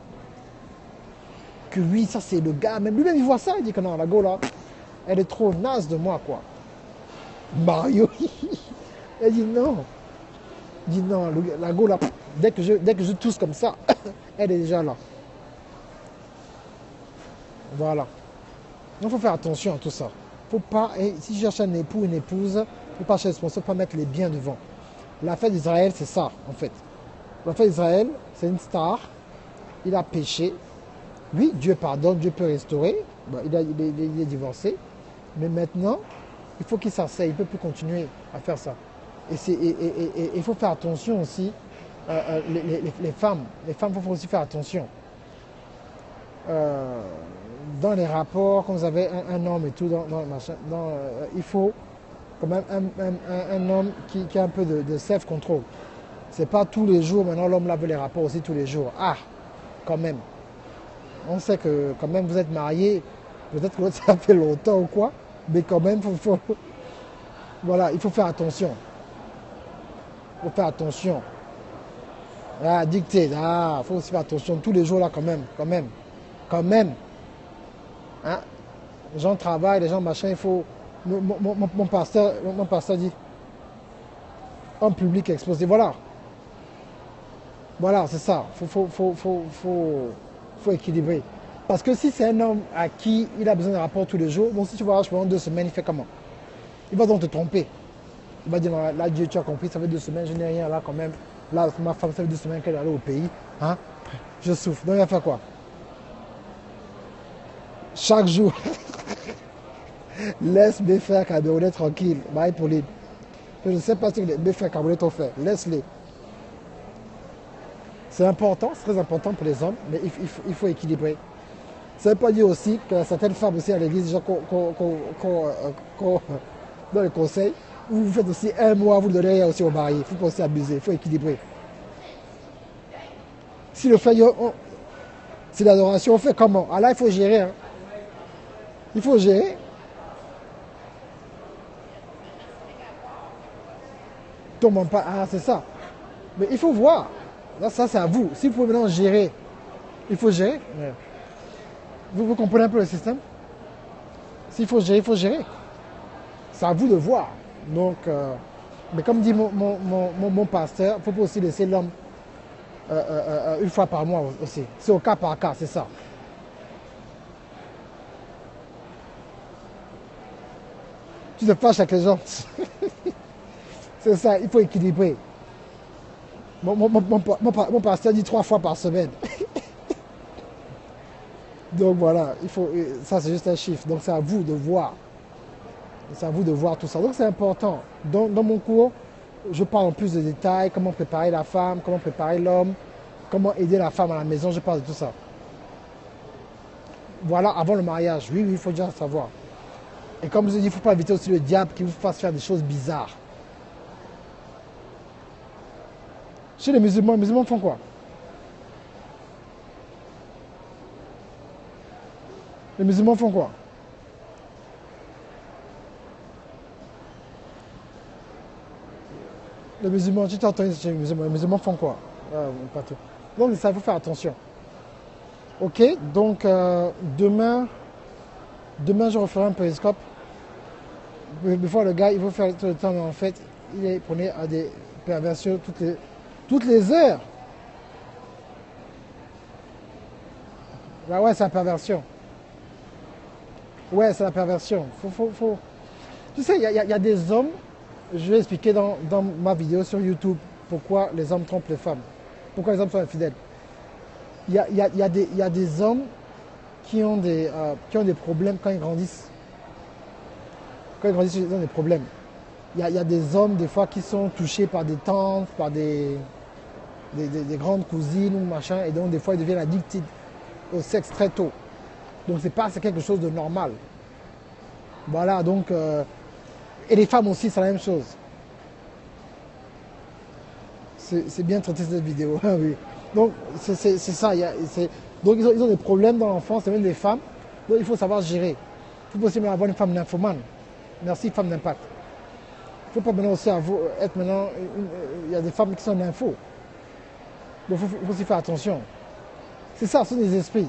Que oui, ça c'est le gars, même lui-même il voit ça, il dit que non, la go là, elle est trop naze de moi quoi. Mario, elle dit non. Il dit non, la go là, dès que je tousse comme ça, elle est déjà là. Voilà. Il faut faire attention à tout ça. Faut pas, et si je cherche un époux, une épouse, il ne faut pas chercher le sponsor, pas mettre les biens devant. L'affaire d'Israël, c'est ça, en fait. L'affaire d'Israël, c'est une star. Il a péché. Oui, Dieu pardonne, Dieu peut restaurer. Bon, il est divorcé. Mais maintenant, il faut qu'il s'asseye. Il ne peut plus continuer à faire ça. Et il faut faire attention aussi. Les femmes, il faut aussi faire attention. Dans les rapports, quand vous avez un homme et tout, il faut quand même un homme qui a un peu de self-control. C'est pas tous les jours, maintenant l'homme lave les rapports aussi tous les jours. Ah, quand même. On sait que quand même vous êtes mariés, peut-être que ça fait longtemps ou quoi, mais quand même, voilà, il faut faire attention. Il faut faire attention. Ah, dicter, il faut aussi faire attention tous les jours là quand même. Hein? Les gens travaillent, les gens machin, il faut. Mon pasteur dit en public exposé. Voilà. Voilà, c'est ça. Faut équilibrer. Parce que si c'est un homme à qui il a besoin de rapport tous les jours, bon, si tu vois, pendant 2 semaines, il fait comment? Il va donc te tromper. Il va dire, là, Dieu, tu as compris, ça fait 2 semaines, je n'ai rien là quand même. Là, ma femme, ça fait 2 semaines qu'elle est allée au pays. Hein? Je souffre. Donc, il va faire quoi? Chaque jour. Laisse mes frères camerounais tranquilles. Bye, Pauline. Je ne sais pas ce que mes frères camerounais t'ont fait. Laisse-les. C'est important, c'est très important pour les hommes, mais il faut équilibrer. Ça ne veut pas dire aussi que certaines femmes aussi à l'église, déjà dans les conseils, vous faites aussi un mois, vous le donnez aussi au mari. Il ne faut pas aussi abuser, il faut équilibrer. Si le fait, si l'adoration, on fait comment? Ah là, il faut gérer. Hein. Il faut gérer. Tombons pas. Ah, c'est ça. Mais il faut voir. Là, ça, c'est à vous. Si vous pouvez maintenant gérer, il faut gérer. Ouais. Vous comprenez un peu le système? S'il faut gérer, il faut gérer. C'est à vous de voir. Donc, mais comme dit mon pasteur, il ne faut pas aussi laisser l'homme une fois par mois aussi. C'est au cas par cas, c'est ça. Tu te fâches avec les gens. C'est ça, il faut équilibrer. Mon pasteur dit 3 fois par semaine. Donc voilà, ça c'est juste un chiffre. Donc c'est à vous de voir. C'est à vous de voir tout ça. Donc c'est important. Dans mon cours, je parle en plus de détails, comment préparer la femme, comment préparer l'homme, comment aider la femme à la maison, je parle de tout ça. Voilà, avant le mariage. Oui, il faut déjà savoir. Et comme je vous ai dit, il ne faut pas éviter aussi le diable qui vous fasse faire des choses bizarres. Chez les musulmans font quoi? Les musulmans font quoi? Les musulmans, tu t'as entendu chez les musulmans font quoi? Pas tout. Donc ça, il faut faire attention. Ok, donc demain, je referai un périscope. Des fois, le gars, il faut faire tout le temps, mais en fait, il est prôné à des perversions toutes les heures. Là, ouais, c'est la perversion. Ouais, c'est la perversion. Faut. Tu sais, il y a des hommes, je vais expliquer dans ma vidéo sur YouTube pourquoi les hommes trompent les femmes. Pourquoi les hommes sont infidèles. Il y a des hommes qui ont des problèmes quand ils grandissent. Quand ils grandissent, ils ont des problèmes. Il y a des hommes, des fois, qui sont touchés par des tantes, par des grandes cousines ou machin, et donc des fois, ils deviennent addictés au sexe très tôt. Donc, c'est quelque chose de normal. Voilà, donc... et les femmes aussi, c'est la même chose. C'est bien traité cette vidéo, oui. Donc, c'est ça. Donc, ils ont des problèmes dans l'enfance, c'est même des femmes. Donc, il faut savoir gérer. Il faut aussi avoir une femme nymphomane. Merci, femme d'impact. Il ne faut pas maintenant aussi être maintenant... Il y a des femmes qui sont nymphos. Donc, il faut aussi faire attention. C'est ça, ce sont des esprits.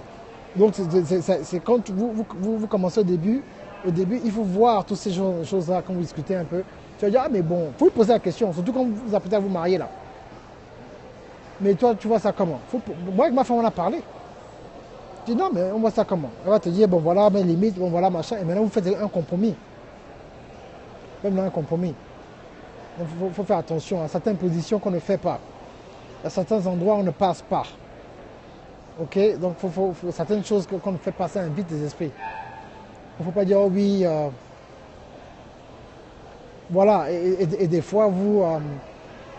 Donc, c'est quand vous commencez au début, il faut voir toutes ces choses-là, quand vous discutez un peu. Tu vas dire, ah mais bon, il faut vous poser la question, surtout quand vous vous apprêtez à vous marier là. Mais toi, tu vois ça comment? Moi, avec ma femme, on a parlé. Je dis, non, mais on voit ça comment? Elle va te dire, bon voilà, mes limites, bon voilà, machin. Et maintenant, vous faites un compromis. Même là, un compromis. Donc, il faut faire attention à certaines positions qu'on ne fait pas. À certains endroits, on ne passe pas. Ok? Donc, certaines choses qu'on ne fait pas, ça invite les esprits. Il ne faut pas dire, oh oui, voilà. Et des fois,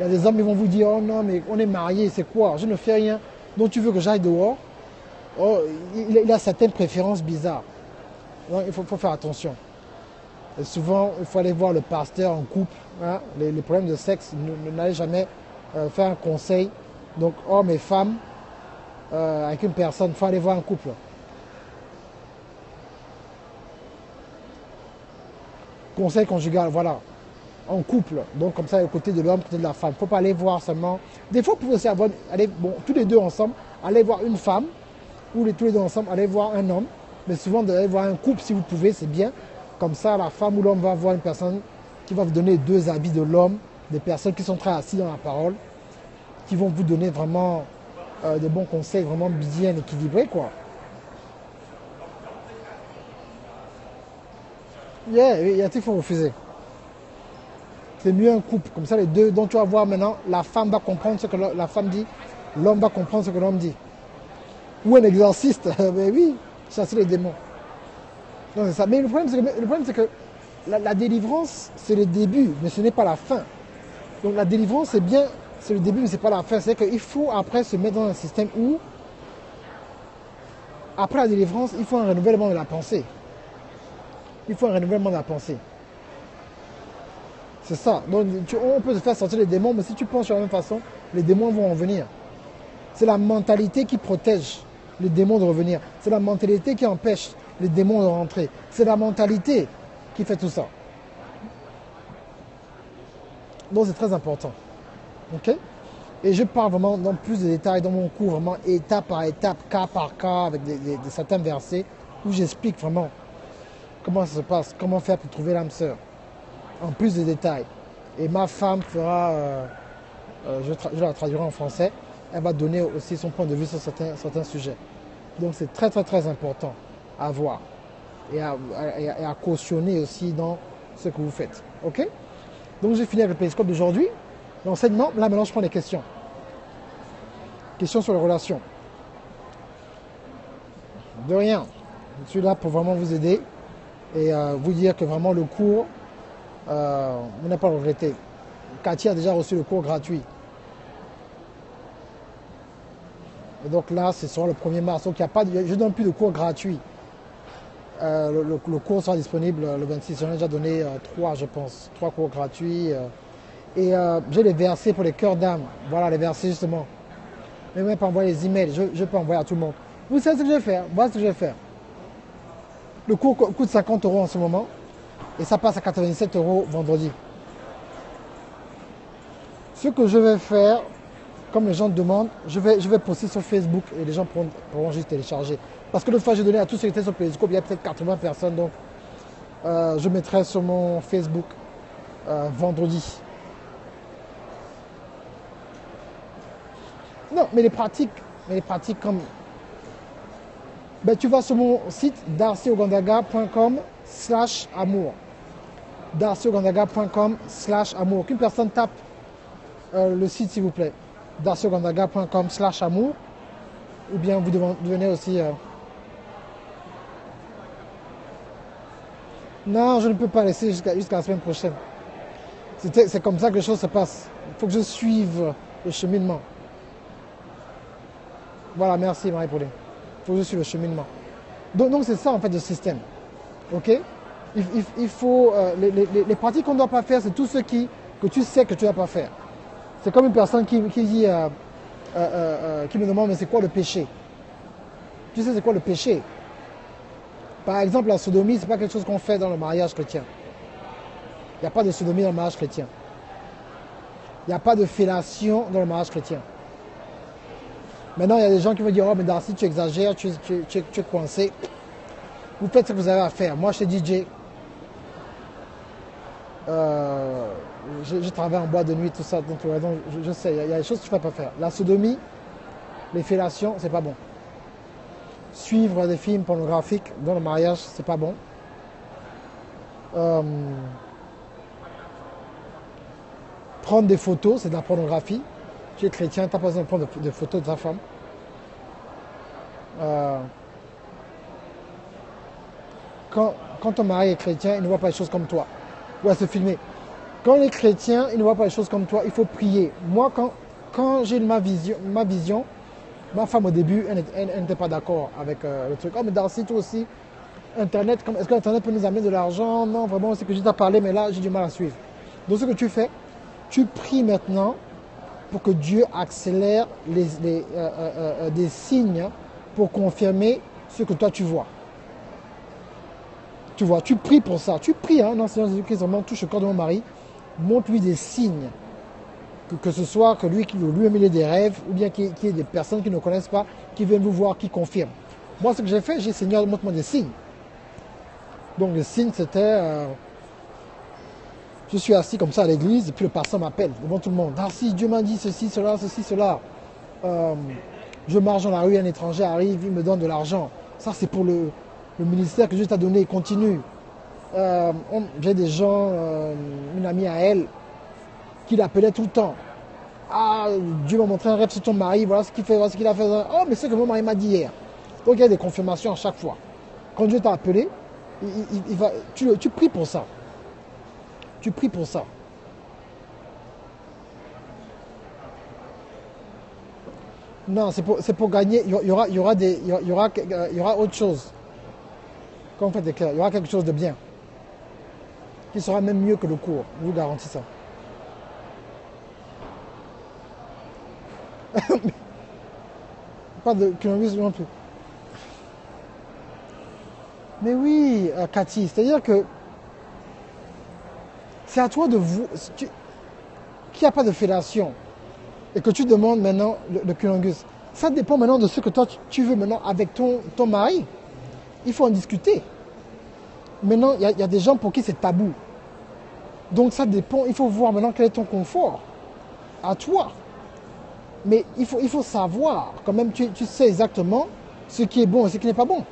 il y a des hommes qui vont vous dire, oh non, mais on est mariés, c'est quoi? Je ne fais rien. Donc, tu veux que j'aille dehors? Oh, il a certaines préférences bizarres. Donc, il faut faire attention. Et souvent, il faut aller voir le pasteur en couple. Hein? Les problèmes de sexe, n'allez jamais faire un conseil. Donc, hommes et femmes, avec une personne, il faut aller voir un couple. Conseil conjugal, voilà. En couple. Donc, comme ça, au côté de l'homme, côté de la femme. Il ne faut pas aller voir seulement. Des fois, vous pouvez aussi aller, bon, tous les deux ensemble, aller voir une femme, ou tous les deux ensemble, aller voir un homme. Mais souvent, d'aller voir un couple, si vous pouvez, c'est bien. Comme ça, la femme ou l'homme va voir une personne qui va vous donner deux habits de l'homme, des personnes qui sont très assises dans la parole, qui vont vous donner vraiment des bons conseils, vraiment bien équilibrés, quoi. Il y a qu'il faut refuser. C'est mieux un couple, comme ça les deux, donc tu vas voir maintenant, la femme va comprendre ce que la femme dit, l'homme va comprendre ce que l'homme dit. Ou un exorciste, mais oui, chasser les démons. Non, c'est ça. Mais le problème, c'est que la délivrance, c'est le début, mais ce n'est pas la fin. Donc la délivrance, c'est bien, c'est le début, mais ce n'est pas la fin. C'est-à-dire qu'il faut après se mettre dans un système où, après la délivrance, il faut un renouvellement de la pensée. Il faut un renouvellement de la pensée. C'est ça. Donc on peut se faire sortir les démons, mais si tu penses de la même façon, les démons vont en venir. C'est la mentalité qui protège les démons de revenir. C'est la mentalité qui empêche les démons de rentrer. C'est la mentalité qui fait tout ça. Donc c'est très important. Ok? Et je parle vraiment dans plus de détails dans mon cours, vraiment étape par étape, cas par cas, avec certains versets où j'explique vraiment comment ça se passe, comment faire pour trouver l'âme sœur. En plus de détails. Et ma femme fera, je la traduirai en français, elle va donner aussi son point de vue sur certains sujets. Donc c'est très très très important à voir et à cautionner aussi dans ce que vous faites. Ok? Donc j'ai fini avec le périscope d'aujourd'hui. L'enseignement, là maintenant je prends les questions. Questions sur les relations. De rien. Je suis là pour vraiment vous aider et vous dire que vraiment le cours, vous n'avez pas le regretter. Cathy a déjà reçu le cours gratuit. Et donc là, c'est sur le 1er mars. Donc il y a pas je ne donne plus de cours gratuits. Le cours sera disponible le 26. J'en ai déjà donné 3, je pense. 3 cours gratuits. Et j'ai les versets pour les cœurs d'âme. Voilà les versets justement. Mais même pas envoyer les emails. Je peux envoyer à tout le monde. Vous savez ce que je vais faire. Voilà ce que je vais faire. Le cours coûte 50 € en ce moment. Et ça passe à 97 € vendredi. Ce que je vais faire, comme les gens demandent, je vais poster sur Facebook et les gens pourront juste télécharger. Parce que l'autre fois, j'ai donné à tous ceux qui étaient sur Periscope, il y a peut-être 80 personnes. Donc, je mettrai sur mon Facebook vendredi. Non, mais les pratiques comme... Ben, tu vas sur mon site darcyogandaga.com/amour. darcyogandaga.com/amour. Qu'une personne tape le site, s'il vous plaît. darcyogandaga.com/amour. Ou bien vous devenez aussi... Non, je ne peux pas laisser jusqu'à la semaine prochaine. C'est comme ça que les choses se passent. Il faut que je suive le cheminement. Voilà, merci Marie-Pauline. Il faut que je suive le cheminement. Donc c'est ça en fait le système. Ok? Il faut... les pratiques qu'on ne doit pas faire, c'est tout ce que tu sais que tu ne dois pas faire. C'est comme une personne qui dit... qui me demande, mais c'est quoi le péché? Tu sais c'est quoi le péché? Par exemple, la sodomie, ce n'est pas quelque chose qu'on fait dans le mariage chrétien. Il n'y a pas de sodomie dans le mariage chrétien. Il n'y a pas de fellation dans le mariage chrétien. Maintenant, il y a des gens qui vont dire, oh, mais Darcy, tu exagères, tu es coincé. Vous faites ce que vous avez à faire. Moi, je suis DJ. Je travaille en boîte de nuit, tout ça. Donc je sais, il y a des choses que tu ne peux pas faire. La sodomie, les fellations, c'est pas bon. Suivre des films pornographiques dans le mariage, c'est pas bon. Prendre des photos, c'est de la pornographie. Tu es chrétien, tu n'as pas besoin de prendre des photos de ta femme. Quand ton mari est chrétien, il ne voit pas les choses comme toi. Ou à se filmer. Quand on est chrétien, il ne voit pas les choses comme toi, il faut prier. Moi, quand j'ai ma vision, ma femme au début, elle n'était pas d'accord avec le truc. Oh mais Darcy, toi aussi, Internet, est-ce que Internet peut nous amener de l'argent? Non, vraiment, c'est que je t'ai parlé, mais là, j'ai du mal à suivre. Donc ce que tu fais, tu pries maintenant pour que Dieu accélère des signes pour confirmer ce que toi tu vois. Tu vois, tu pries pour ça. Tu pries, non, Seigneur Jésus-Christ, vraiment, touche le corps de mon mari, montre-lui des signes. Que ce soit que lui-même il ait des rêves, ou bien qu'il y ait des personnes qui ne connaissent pas, qui viennent vous voir, qui confirment. Moi, ce que j'ai fait, j'ai dit, Seigneur, montre-moi des signes. Donc, le signe, c'était... je suis assis comme ça à l'église, et puis le pasteur m'appelle devant tout le monde. Ah si, Dieu m'a dit ceci, cela, ceci, cela. Je marche dans la rue, un étranger arrive, il me donne de l'argent. Ça, c'est pour le ministère que Dieu t'a donné, continue. J'ai des gens, une amie à elle, qui l'appelait tout le temps. Ah, Dieu m'a montré un rêve sur ton mari, voilà ce qu'il fait, voilà ce qu'il a fait. Oh, mais c'est ce que mon mari m'a dit hier. Donc il y a des confirmations à chaque fois. Quand Dieu t'a appelé, tu pries pour ça. Tu pries pour ça. Non, c'est pour gagner. Il y aura autre chose. Comme vous faites clair, il y aura quelque chose de bien. Qui sera même mieux que le cours. Je vous garantis ça. Pas de curiosité non plus. Mais oui, Cathy, c'est-à-dire que c'est à toi de vous... Qu'il n'y a pas de fellation et que tu demandes maintenant le cunnilingus, ça dépend maintenant de ce que toi tu veux maintenant avec ton mari. Il faut en discuter. Maintenant, il y a des gens pour qui c'est tabou. Donc ça dépend, il faut voir maintenant quel est ton confort à toi. Mais il faut savoir, quand même, tu sais exactement ce qui est bon et ce qui n'est pas bon.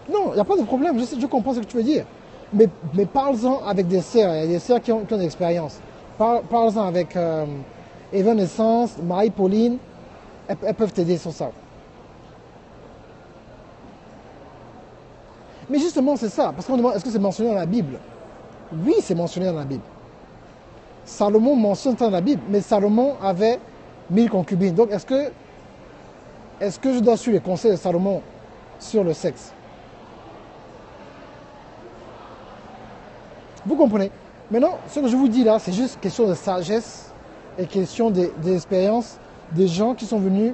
Non, il n'y a pas de problème, je comprends ce que tu veux dire. Mais parle-en avec des sœurs, il y a des sœurs qui ont de l'expérience. Parle-en avec Evanescence, Marie-Pauline, elles peuvent t'aider sur ça. Mais justement, c'est ça, parce qu'on demande, est-ce que c'est mentionné dans la Bible? Oui, c'est mentionné dans la Bible. Salomon mentionne ça dans la Bible, mais Salomon avait 1000 concubines. Donc, est-ce que je dois suivre les conseils de Salomon sur le sexe? Vous comprenez? Maintenant, ce que je vous dis là, c'est juste question de sagesse et question d'expérience des gens qui sont venus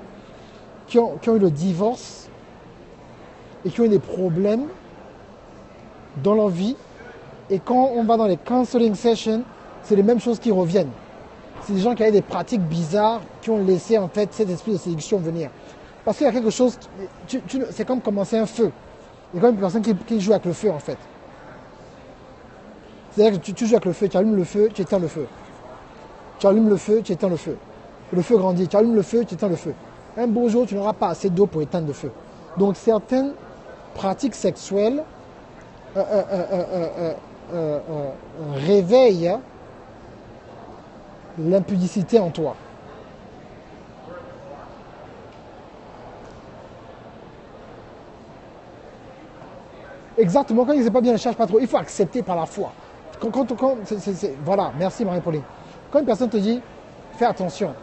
qui ont eu le divorce et qui ont eu des problèmes dans leur vie. Et quand on va dans les counseling sessions, c'est les mêmes choses qui reviennent. C'est des gens qui avaient des pratiques bizarres qui ont laissé en fait cet esprit de séduction venir. Parce qu'il y a quelque chose, c'est comme commencer un feu. Il y a comme une personne qui joue avec le feu en fait. C'est-à-dire que tu joues avec le feu, tu allumes le feu, tu éteins le feu. Tu allumes le feu, tu éteins le feu. Le feu grandit, tu allumes le feu, tu éteins le feu. Un beau jour, tu n'auras pas assez d'eau pour éteindre le feu. Donc certaines pratiques sexuelles réveillent l'impudicité en toi. Exactement, quand il ne sait pas bien, ne cherche pas trop. Il faut accepter par la foi. Voilà, merci Marie-Pauline. Quand une personne te dit, fais attention.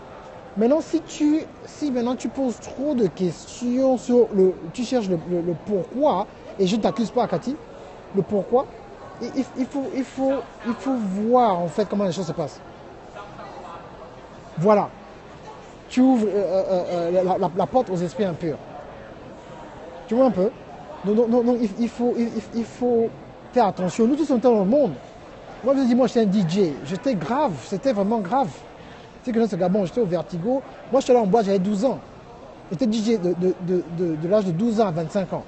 Maintenant, si maintenant tu poses trop de questions sur tu cherches le pourquoi, et je ne t'accuse pas, Cathy, le pourquoi, il faut voir en fait comment les choses se passent. Voilà. Tu ouvres la porte aux esprits impurs. Tu vois un peu? Donc il faut faire attention. Nous tous sommes dans le monde. Moi, je dis, moi, j'étais un DJ. J'étais grave. C'était vraiment grave. Tu sais que dans ce Gabon, j'étais au Vertigo. Moi, j'étais là en boîte, j'avais 12 ans. J'étais DJ de l'âge de 12 ans à 25 ans.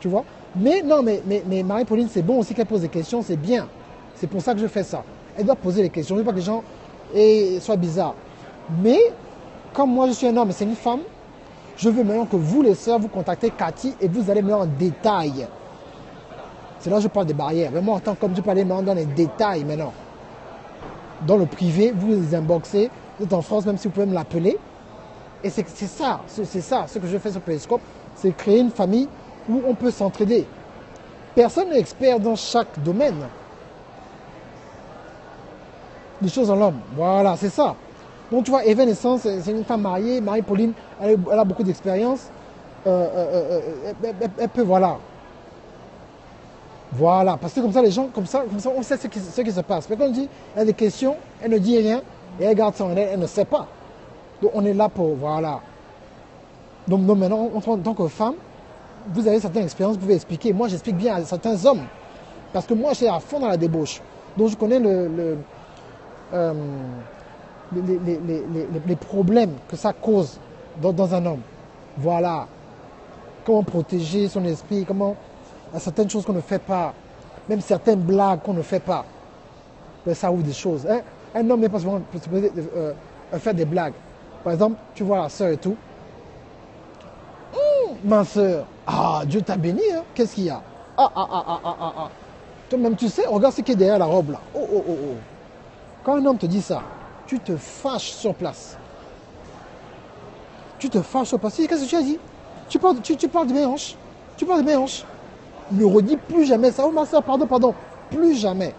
Tu vois? Mais non, mais Marie-Pauline, c'est bon aussi qu'elle pose des questions, c'est bien. C'est pour ça que je fais ça. Elle doit poser les questions. Je ne veux pas que les gens soient bizarres. Mais, comme moi, je suis un homme et c'est une femme, je veux maintenant que vous, les sœurs, vous contactez Cathy et vous allez maintenant en détail. C'est là que je parle des barrières. Vraiment, en tant que je parle maintenant dans les détails maintenant. Dans le privé, vous les inboxez. Vous êtes en France, même si vous pouvez me l'appeler. Et c'est ça, ce que je fais sur Periscope. C'est créer une famille où on peut s'entraider. Personne n'est expert dans chaque domaine. Les choses en l'homme. Voilà, c'est ça. Donc tu vois, Evanescence, c'est une femme mariée. Marie-Pauline, elle a beaucoup d'expérience. Elle peut, voilà. Voilà, parce que comme ça, les gens, comme ça on sait ce qui se passe. Mais quand on dit, elle a des questions, elle ne dit rien, et elle garde ça en elle, elle ne sait pas. Donc on est là pour, voilà. Donc maintenant, en tant que femme, vous avez certaines expériences, vous pouvez expliquer. Moi, j'explique bien à certains hommes. Parce que moi, j'étais à fond dans la débauche. Donc je connais les problèmes que ça cause dans un homme. Voilà. Comment protéger son esprit, comment... Il y a certaines choses qu'on ne fait pas, même certaines blagues qu'on ne fait pas. Ben, ça ouvre des choses. Hein? Un homme n'est pas souvent supposé faire des blagues. Par exemple, tu vois la sœur et tout. Ma sœur, Dieu t'a béni, hein? Qu'est-ce qu'il y a? Toi-même, tu sais, regarde ce qui est derrière la robe là. Oh. Quand un homme te dit ça, tu te fâches sur place. Tu te fâches sur place. Qu'est-ce que tu as dit? Tu parles de mes hanches. Tu parles de mes hanches. Ne redis plus jamais ça. Oh ma soeur, pardon. Plus jamais.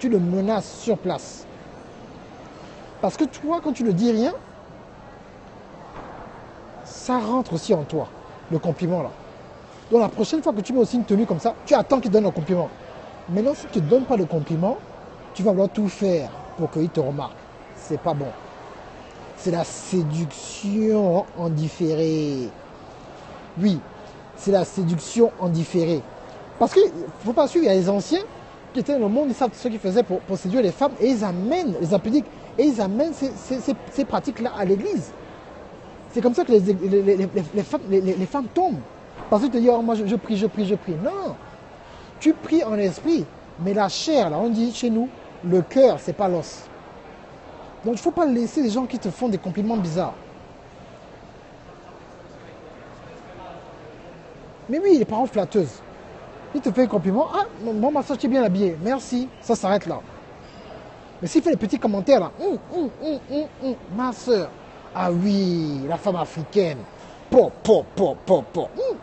Tu le menaces sur place. Parce que toi, quand tu ne dis rien, ça rentre aussi en toi, le compliment là. Donc la prochaine fois que tu mets aussi une tenue comme ça, tu attends qu'il donne un compliment. Maintenant, si tu ne donnes pas de compliment, tu vas vouloir tout faire pour qu'il te remarque. C'est pas bon. C'est la séduction en différé. Oui, c'est la séduction en différé. Parce qu'il ne faut pas suivre, il y a les anciens qui étaient dans le monde, ils savent ce qu'ils faisaient pour séduire les femmes et ils amènent les impudiques et ils amènent ces pratiques-là à l'église. C'est comme ça que les femmes tombent. Parce que tu te dis, oh, moi je prie. Non, tu pries en esprit, mais la chair, là, on dit chez nous, le cœur, c'est pas l'os. Donc il ne faut pas laisser les gens qui te font des compliments bizarres. Mais oui, les paroles flatteuses. Il te fait un compliment. Bon, ma soeur, tu es bien habillée. Merci. Ça s'arrête là. Mais s'il fait des petits commentaires là. Ma soeur. Ah oui, la femme africaine.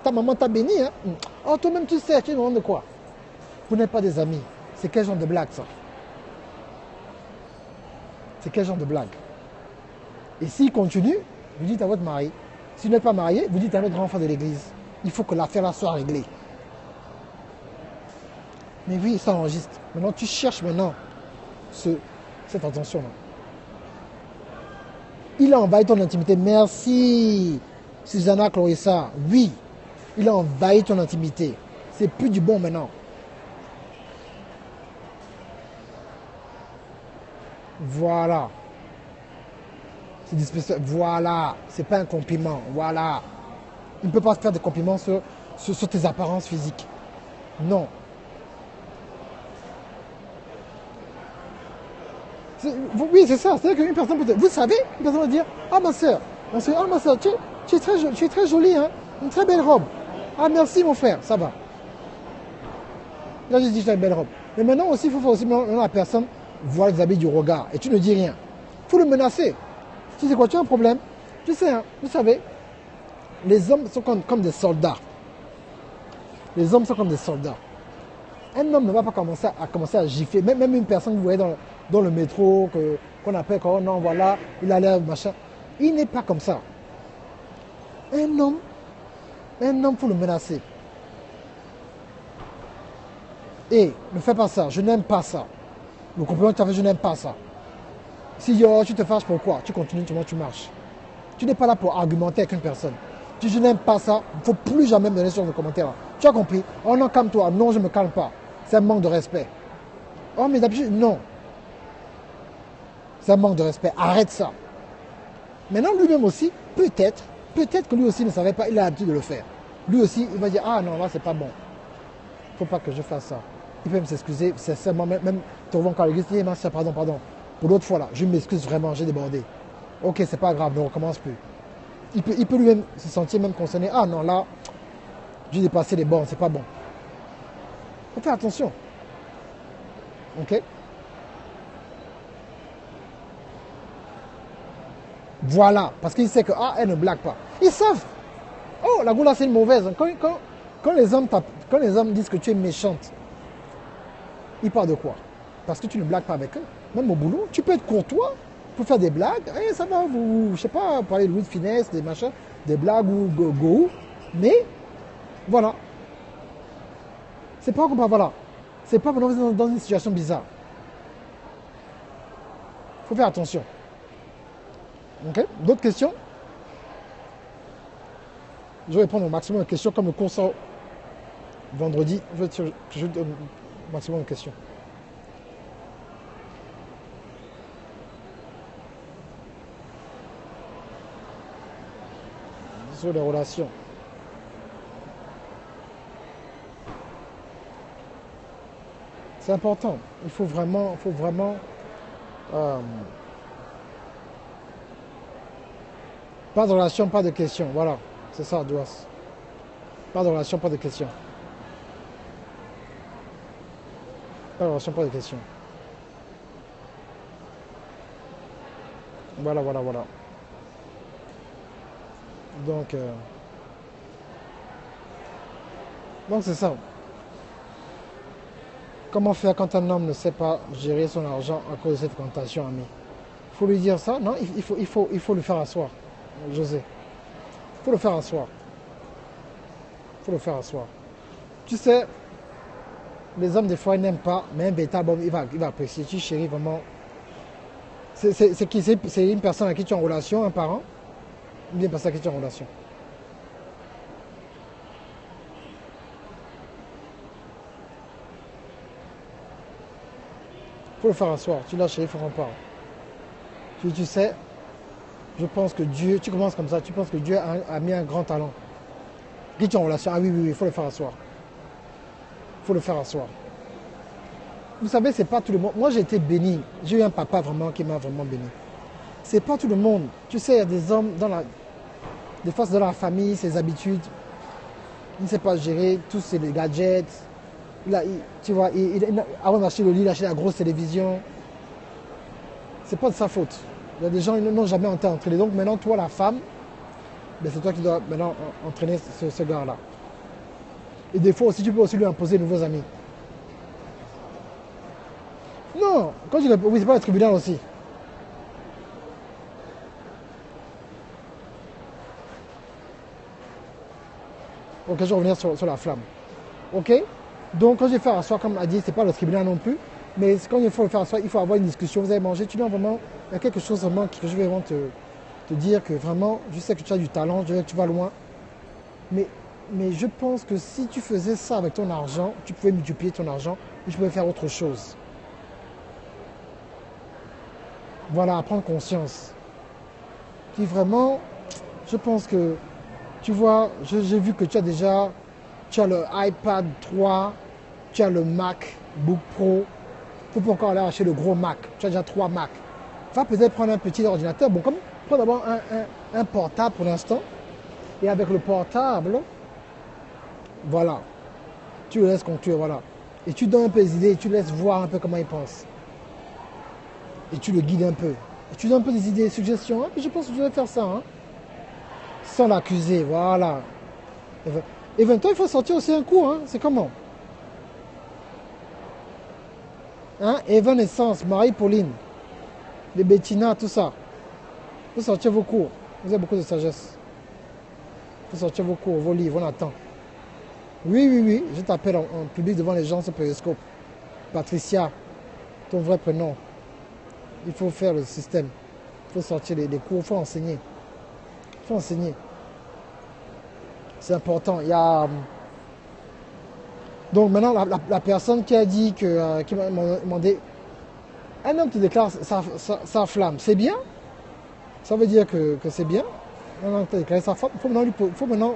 Ta maman t'a béni, hein. Oh, toi-même, tu sais, tu es de quoi? Vous n'êtes pas des amis. C'est quel genre de blague, ça? C'est quel genre de blague? Et s'il continue, vous dites à votre mari. Si vous n'êtes pas marié, vous dites à notre grand frère de l'église. Il faut que l'affaire là soit réglée. Mais oui, ça enregistre. Maintenant, tu cherches maintenant cette attention-là. Il a envahi ton intimité. Merci. Susanna Clarissa, oui, il a envahi ton intimité. C'est plus du bon maintenant. Voilà. Voilà. C'est pas un compliment. Voilà. Il ne peut pas faire des compliments sur tes apparences physiques. Non. Oui, c'est ça. C'est-à-dire qu'une personne peut... Vous savez, une personne va dire, ah ma soeur, tu es très jolie, hein, une très belle robe. Ah merci mon frère, ça va. Là je dis j'ai une belle robe. Mais maintenant aussi, il faut faire aussi maintenant la personne voir les habits du regard. Et tu ne dis rien. Il faut le menacer. Tu sais quoi, tu as un problème. Tu sais, hein, vous savez, les hommes sont comme des soldats. Les hommes sont comme des soldats. Un homme ne va pas commencer à gifler. Même une personne que vous voyez dans le métro, qu'on appelle, oh non, voilà, il a l'air machin. Il n'est pas comme ça. Un homme, il faut le menacer. Et ne fais pas ça, je n'aime pas ça. Le compliment que tu as fait, je n'aime pas ça. Si tu te fâches, pourquoi? Tu continues, tu marches. Tu n'es pas là pour argumenter avec une personne. Tu dis je n'aime pas ça, il ne faut plus jamais me donner sur le commentaire. Tu as compris? Oh non, calme-toi. Non, je ne me calme pas. C'est un manque de respect. Oh, mais d'habitude, non. C'est un manque de respect. Arrête ça. Maintenant, lui-même aussi, peut-être que lui aussi ne savait pas, il a l'habitude de le faire. Lui aussi, il va dire, ah non, là, c'est pas bon. Il ne faut pas que je fasse ça. Il peut même s'excuser, c'est seulement, même, tu revois encore l'église, il dit, pardon. Pour l'autre fois, là, je m'excuse vraiment, j'ai débordé. Ok, c'est pas grave, ne recommence plus. Il peut lui-même se sentir même concerné. Ah non, là, j'ai dépassé les bornes, c'est pas bon. Il faut faire attention. Ok? Voilà, parce qu'il sait que, ah, elle ne blague pas. Ils savent. Oh, la goula, c'est une mauvaise. Quand les hommes disent que tu es méchante, ils parlent de quoi? Parce que tu ne blagues pas avec eux. Même au boulot, tu peux être courtois pour faire des blagues. Eh, ça va, je sais pas, parler de Louis de finesse, des machins, des blagues ou go. Mais, voilà. C'est pas comme voilà. C'est pas dans une situation bizarre. Il faut faire attention. Ok? D'autres questions? Je vais répondre au maximum de questions comme le cours sort vendredi. Je donne au maximum de questions. Sur les relations. C'est important. Il faut vraiment pas de relation, pas de questions. Voilà, c'est ça, Douas. Pas de relation, pas de questions. Pas de relation, pas de questions. Voilà. Donc c'est ça. Comment faire quand un homme ne sait pas gérer son argent à cause de cette tentation, ami? Il faut lui dire ça? Non, il faut le faire asseoir, José. Il faut le faire asseoir. Tu sais, les hommes, des fois, ils n'aiment pas, mais un bêta, bon, il va apprécier. Tu chéris vraiment. C'est une personne avec qui tu es en relation, un parent, ou bien une personne avec qui tu es en relation? Il faut le faire asseoir. Tu l'as chéri, il faut qu'on parle. Tu sais, je pense que Dieu, tu commences comme ça, tu penses que Dieu a mis un grand talent. Qui tu es en relation? Ah oui, il faut le faire asseoir. Vous savez, c'est pas tout le monde. Moi, j'ai été béni. J'ai eu un papa vraiment qui m'a vraiment béni. C'est pas tout le monde. Tu sais, il y a des hommes des fois, c'est dans la famille, ses habitudes. Il ne sait pas gérer tous ces gadgets. Tu vois, avant d'acheter le lit, il a acheté la grosse télévision. C'est pas de sa faute. Il y a des gens qui n'ont jamais été entraînés. Donc maintenant, toi, la femme, ben, c'est toi qui dois maintenant entraîner ce gars-là. Et des fois aussi, tu peux aussi lui imposer de nouveaux amis. Non, quand je dis oui, c'est pas le tribunal aussi. Ok, je vais revenir sur la flamme. Ok? Donc, quand je vais faire asseoir, comme a dit, c'est pas le tribunal non plus. Mais quand il faut le faire asseoir, il faut avoir une discussion. Vous avez mangé, tu dois vraiment. Il y a quelque chose vraiment que je vais vraiment te te dire que vraiment, je sais que tu as du talent, je sais que tu vas loin, mais, mais je pense que si tu faisais ça avec ton argent, tu pouvais multiplier ton argent et tu pouvais faire autre chose. Voilà, prendre conscience. Puis vraiment, je pense que, tu vois, j'ai vu que tu as le iPad 3, tu as le MacBook Pro, il ne faut pas encore aller acheter le gros Mac, tu as déjà 3 Mac. Va peut-être prendre un petit ordinateur, bon, comme prends d'abord un portable pour l'instant, et avec le portable, voilà, tu le laisses conclure, voilà. Et tu donnes un peu des idées, et tu laisses voir un peu comment il pense. Et tu le guides un peu. Et tu donnes un peu des idées, des suggestions, hein, et je pense que tu devrais faire ça, hein, sans l'accuser, voilà. Et 20 ans, il faut sortir aussi un coup, hein, c'est comment? Hein, Evanescence, Marie-Pauline, les Bettina, tout ça. Vous sortez vos cours, vous avez beaucoup de sagesse. Vous sortez vos cours, vos livres, on attend. Oui, oui, oui, je t'appelle en public devant les gens sur Periscope. Patricia, ton vrai prénom. Il faut faire le système. Il faut sortir les cours, il faut enseigner. Il faut enseigner. C'est important. Il y a... Donc maintenant, la personne qui a dit que... qui m'a demandé... Un homme te déclare sa flamme. C'est bien? Ça veut dire que c'est bien? Non, tu as déclaré sa flamme. Il faut maintenant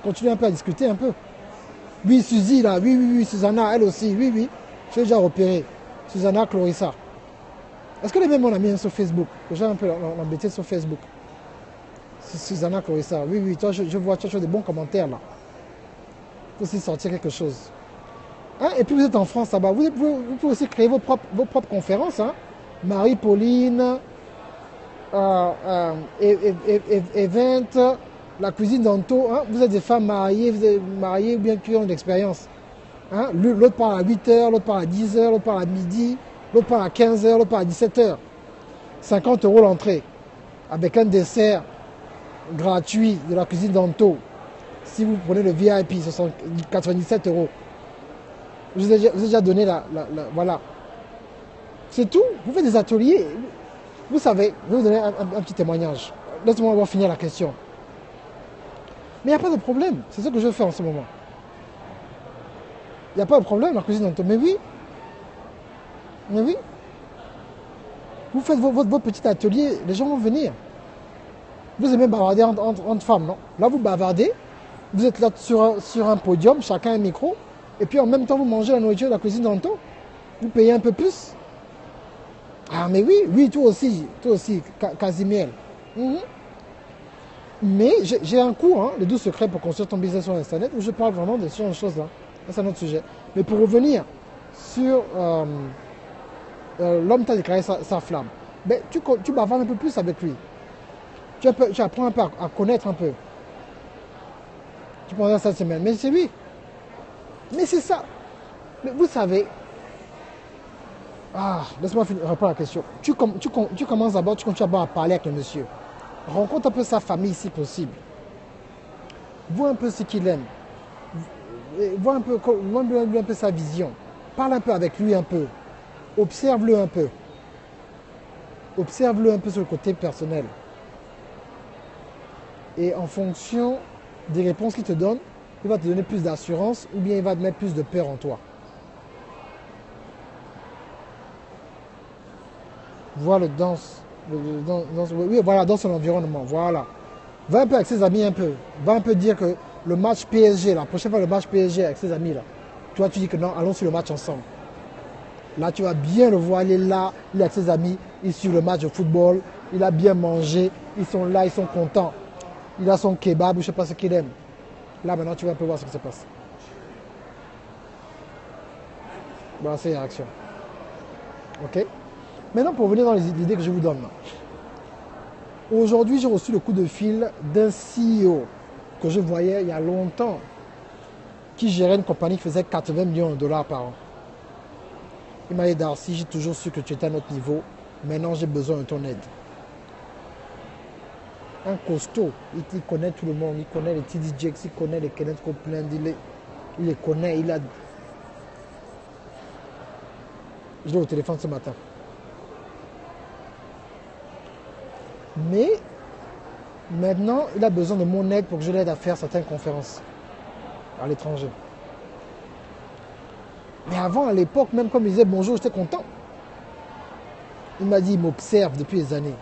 continuer un peu à discuter un peu. Oui, Suzy, là. Oui, oui, oui. Susanna, elle aussi. Oui, oui. Je l'ai déjà repéré. Susanna Clarissa. Est-ce que les mêmes mon ami sur Facebook? Que j'ai un peu l'embêté sur Facebook. Susanna Clarissa. Oui, oui. Toi, je vois, tu as des bons commentaires, là. Il faut aussi sortir quelque chose. Hein? Et puis vous êtes en France là-bas. Vous pouvez aussi créer vos propres conférences. Hein? Marie-Pauline, Event, la cuisine d'Anto. Hein? Vous êtes des femmes mariées, ou bien qui ont de l'expérience. Hein? L'autre part à 8h, l'autre part à 10h, l'autre part à midi, l'autre part à 15h, l'autre part à 17h. 50 € l'entrée. Avec un dessert gratuit de la cuisine d'Anto. Si vous prenez le VIP, ce sont 97 €. Je vous ai déjà donné voilà. C'est tout. Vous faites des ateliers. Vous savez, je vais vous donner un petit témoignage. Laisse-moi avoir finir la question. Mais il n'y a pas de problème. C'est ce que je fais en ce moment. Il n'y a pas de problème, la cuisine d'Anto. Mais oui. Mais oui. Vous faites votre petit atelier, les gens vont venir. Vous aimez bavarder entre femmes, non? Là, vous bavardez. Vous êtes là sur un podium, chacun un micro. Et puis en même temps, vous mangez la nourriture de la cuisine d'Anto. Vous payez un peu plus. Ah, mais oui, oui, toi aussi, Casimiel. Mais j'ai un cours, hein, les 12 secrets pour construire ton business sur Internet, où je parle vraiment de ce genre de choses-là. C'est un autre sujet. Mais pour revenir sur l'homme t'a déclaré sa flamme, ben, tu bavardes un peu plus avec lui. Tu apprends un peu à connaître un peu. Tu prends ça cette semaine. Mais c'est lui. Mais c'est ça. Mais vous savez, laisse-moi répondre à la question. Tu commences d'abord, tu continues à parler avec le monsieur. Rencontre un peu sa famille si possible. Vois un peu ce qu'il aime. Vois un peu sa vision. Parle un peu avec lui un peu. Observe-le un peu. Observe-le un peu sur le côté personnel. Et en fonction des réponses qu'il te donne, il va te donner plus d'assurance ou bien il va te mettre plus de peur en toi. Vois le danse. Oui, voilà, dans son environnement. Voilà. Va un peu avec ses amis un peu. Va un peu dire que le match PSG, la prochaine fois le match PSG avec ses amis là. Toi tu dis que non, allons sur le match ensemble. Là tu vas bien le voir, il est là, il est avec ses amis, il suit le match de football, il a bien mangé, ils sont là, ils sont contents. Il a son kebab ou je ne sais pas ce qu'il aime. Là maintenant tu vas un peu voir ce qui se passe. Voilà, c'est une réaction. Ok? Maintenant pour revenir dans les idées que je vous donne. Aujourd'hui, j'ai reçu le coup de fil d'un CEO que je voyais il y a longtemps, qui gérait une compagnie qui faisait 80 millions de dollars par an. Il m'a dit, Darcy, j'ai toujours su que tu étais à notre niveau. Maintenant, j'ai besoin de ton aide. Un costaud, il connaît tout le monde. Il connaît les TD Jakes, il connaît les Kenneth Copeland, il les connaît. Je l'ai au téléphone ce matin. Mais Maintenant, il a besoin de mon aide pour que je l'aide à faire certaines conférences à l'étranger. Mais avant, à l'époque, même comme il disait bonjour, j'étais content. Il m'a dit, il m'observe depuis des années.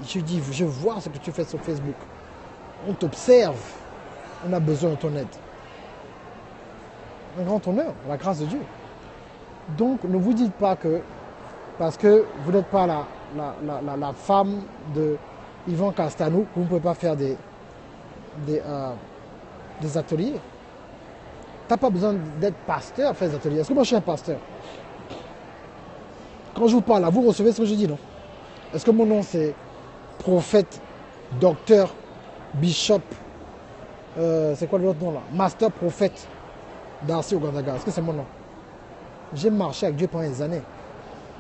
Je lui dis, je vois ce que tu fais sur Facebook. On t'observe. On a besoin de ton aide. Un grand honneur, la grâce de Dieu. Donc, ne vous dites pas que, parce que vous n'êtes pas la femme de Yvan Castanou, vous ne pouvez pas faire des ateliers. Tu n'as pas besoin d'être pasteur à faire des ateliers. Est-ce que moi je suis un pasteur? Quand je vous parle, là, vous recevez ce que je dis, non? Est-ce que mon nom c'est prophète, docteur, bishop, c'est quoi l'autre nom là? Master prophète Darcy Ogandaga. Est-ce que c'est mon nom? J'ai marché avec Dieu pendant des années.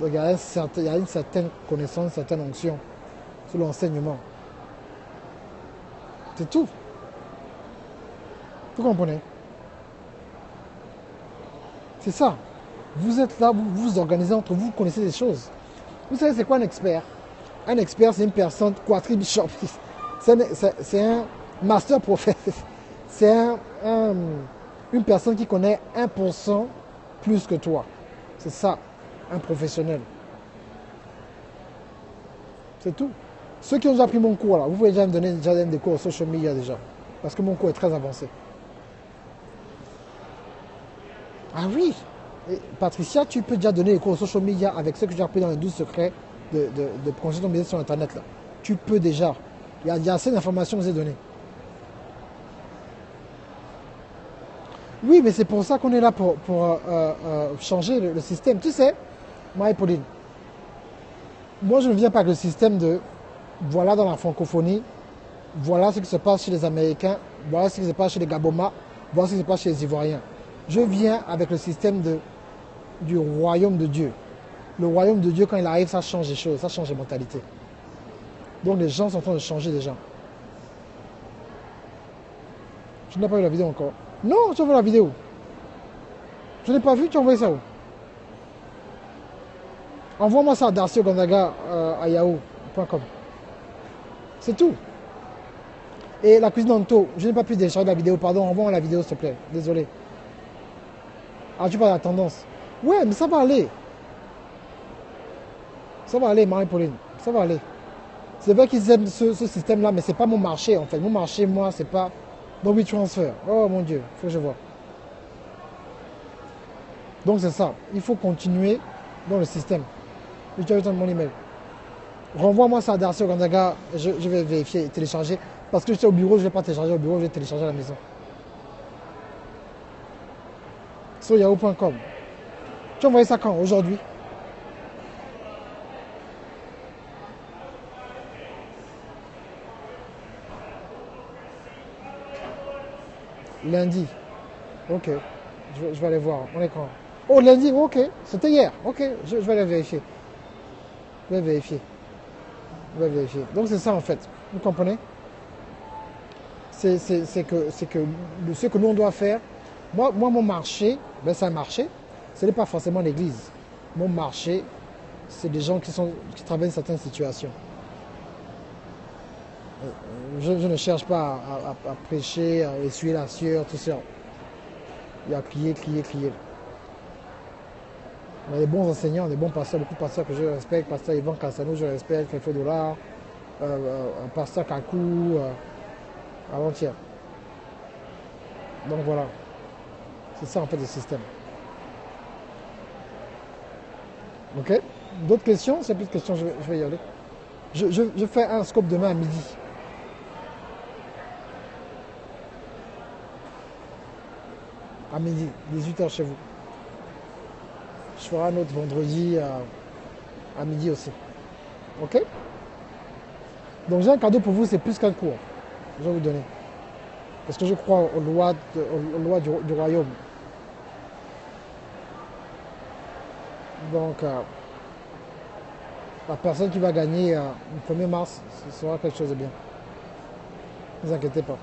Donc il y a une certaine connaissance, une certaine onction sur l'enseignement. C'est tout. Vous comprenez? C'est ça. Vous êtes là, vous vous organisez entre vous, vous connaissez des choses. Vous savez c'est quoi un expert? Un expert, c'est une personne quadri-bishop. C'est un master prophète. C'est une personne qui connaît 1% plus que toi. C'est ça, un professionnel. C'est tout. Ceux qui ont déjà pris mon cours, là, vous pouvez déjà me donner des cours au social media déjà. Parce que mon cours est très avancé. Ah oui! Et Patricia, tu peux déjà donner des cours au social media avec ce que j'ai appris dans les 12 secrets de projet ton business sur Internet. Là. Tu peux déjà. Il y a assez d'informations que je vous ai données. Oui, mais c'est pour ça qu'on est là pour changer le système. Tu sais, Marie-Pauline, moi je ne viens pas avec le système de voilà dans la francophonie, voilà ce qui se passe chez les Américains, voilà ce qui se passe chez les Gabomas, voilà ce qui se passe chez les Ivoiriens. Je viens avec le système du royaume de Dieu. Le royaume de Dieu, quand il arrive, ça change les choses, ça change les mentalités. Donc les gens sont en train de changer déjà. Je n'ai pas vu la vidéo encore. Non, tu as vu la vidéo. Je n'ai pas vu, tu as envoyé ça où? Envoie-moi ça à darcyogandaga à yahoo.com. C'est tout. Et la cuisine d'Anto, je n'ai pas pu télécharger la vidéo, pardon, envoie-moi la vidéo s'il te plaît. Désolé. Ah, tu parles de la tendance. Ouais, mais ça va aller. Ça va aller, Marie-Pauline. Ça va aller. C'est vrai qu'ils aiment ce système-là, mais c'est pas mon marché en fait. Mon marché, moi, c'est pas dans WeTransfer. Oh mon Dieu, il faut que je vois. Donc c'est ça. Il faut continuer dans le système. Tu as eu mon email. Renvoie-moi ça à Darcy Ogandaga. Je vais vérifier et télécharger. Parce que j'étais au bureau, je ne vais pas télécharger au bureau, je vais télécharger à la maison. Sur yahoo.com. Tu as envoyé ça quand? Aujourd'hui? Lundi. Ok. Je vais aller voir. On est quand? Oh, lundi, ok. C'était hier. Ok. Je vais aller vérifier. Je vais vérifier. Je vais vérifier. Donc c'est ça en fait. Vous comprenez? C'est que ce que nous on doit faire. Moi mon marché, ben, c'est un marché. Ce n'est pas forcément l'église. Mon marché, c'est des gens qui traversent certaines situations. Je ne cherche pas à prêcher, à essuyer la sueur, tout ça. Il y a crier. On a des bons enseignants, des bons pasteurs, beaucoup de pasteurs que je respecte. Pasteur Yvan Castanou, je respecte, Quelques Dollars, pasteur Kakou, avant-hier. Donc voilà. C'est ça en fait le système. Ok? D'autres questions? S'il n'y a plus de questions, je vais y aller. Je fais un scope demain à midi. À midi, 18h chez vous. Je ferai un autre vendredi à midi aussi. Ok? Donc j'ai un cadeau pour vous, c'est plus qu'un cours. Je vais vous donner. Parce que je crois aux lois du royaume. Donc la personne qui va gagner le 1er mars, ce sera quelque chose de bien. Ne vous inquiétez pas.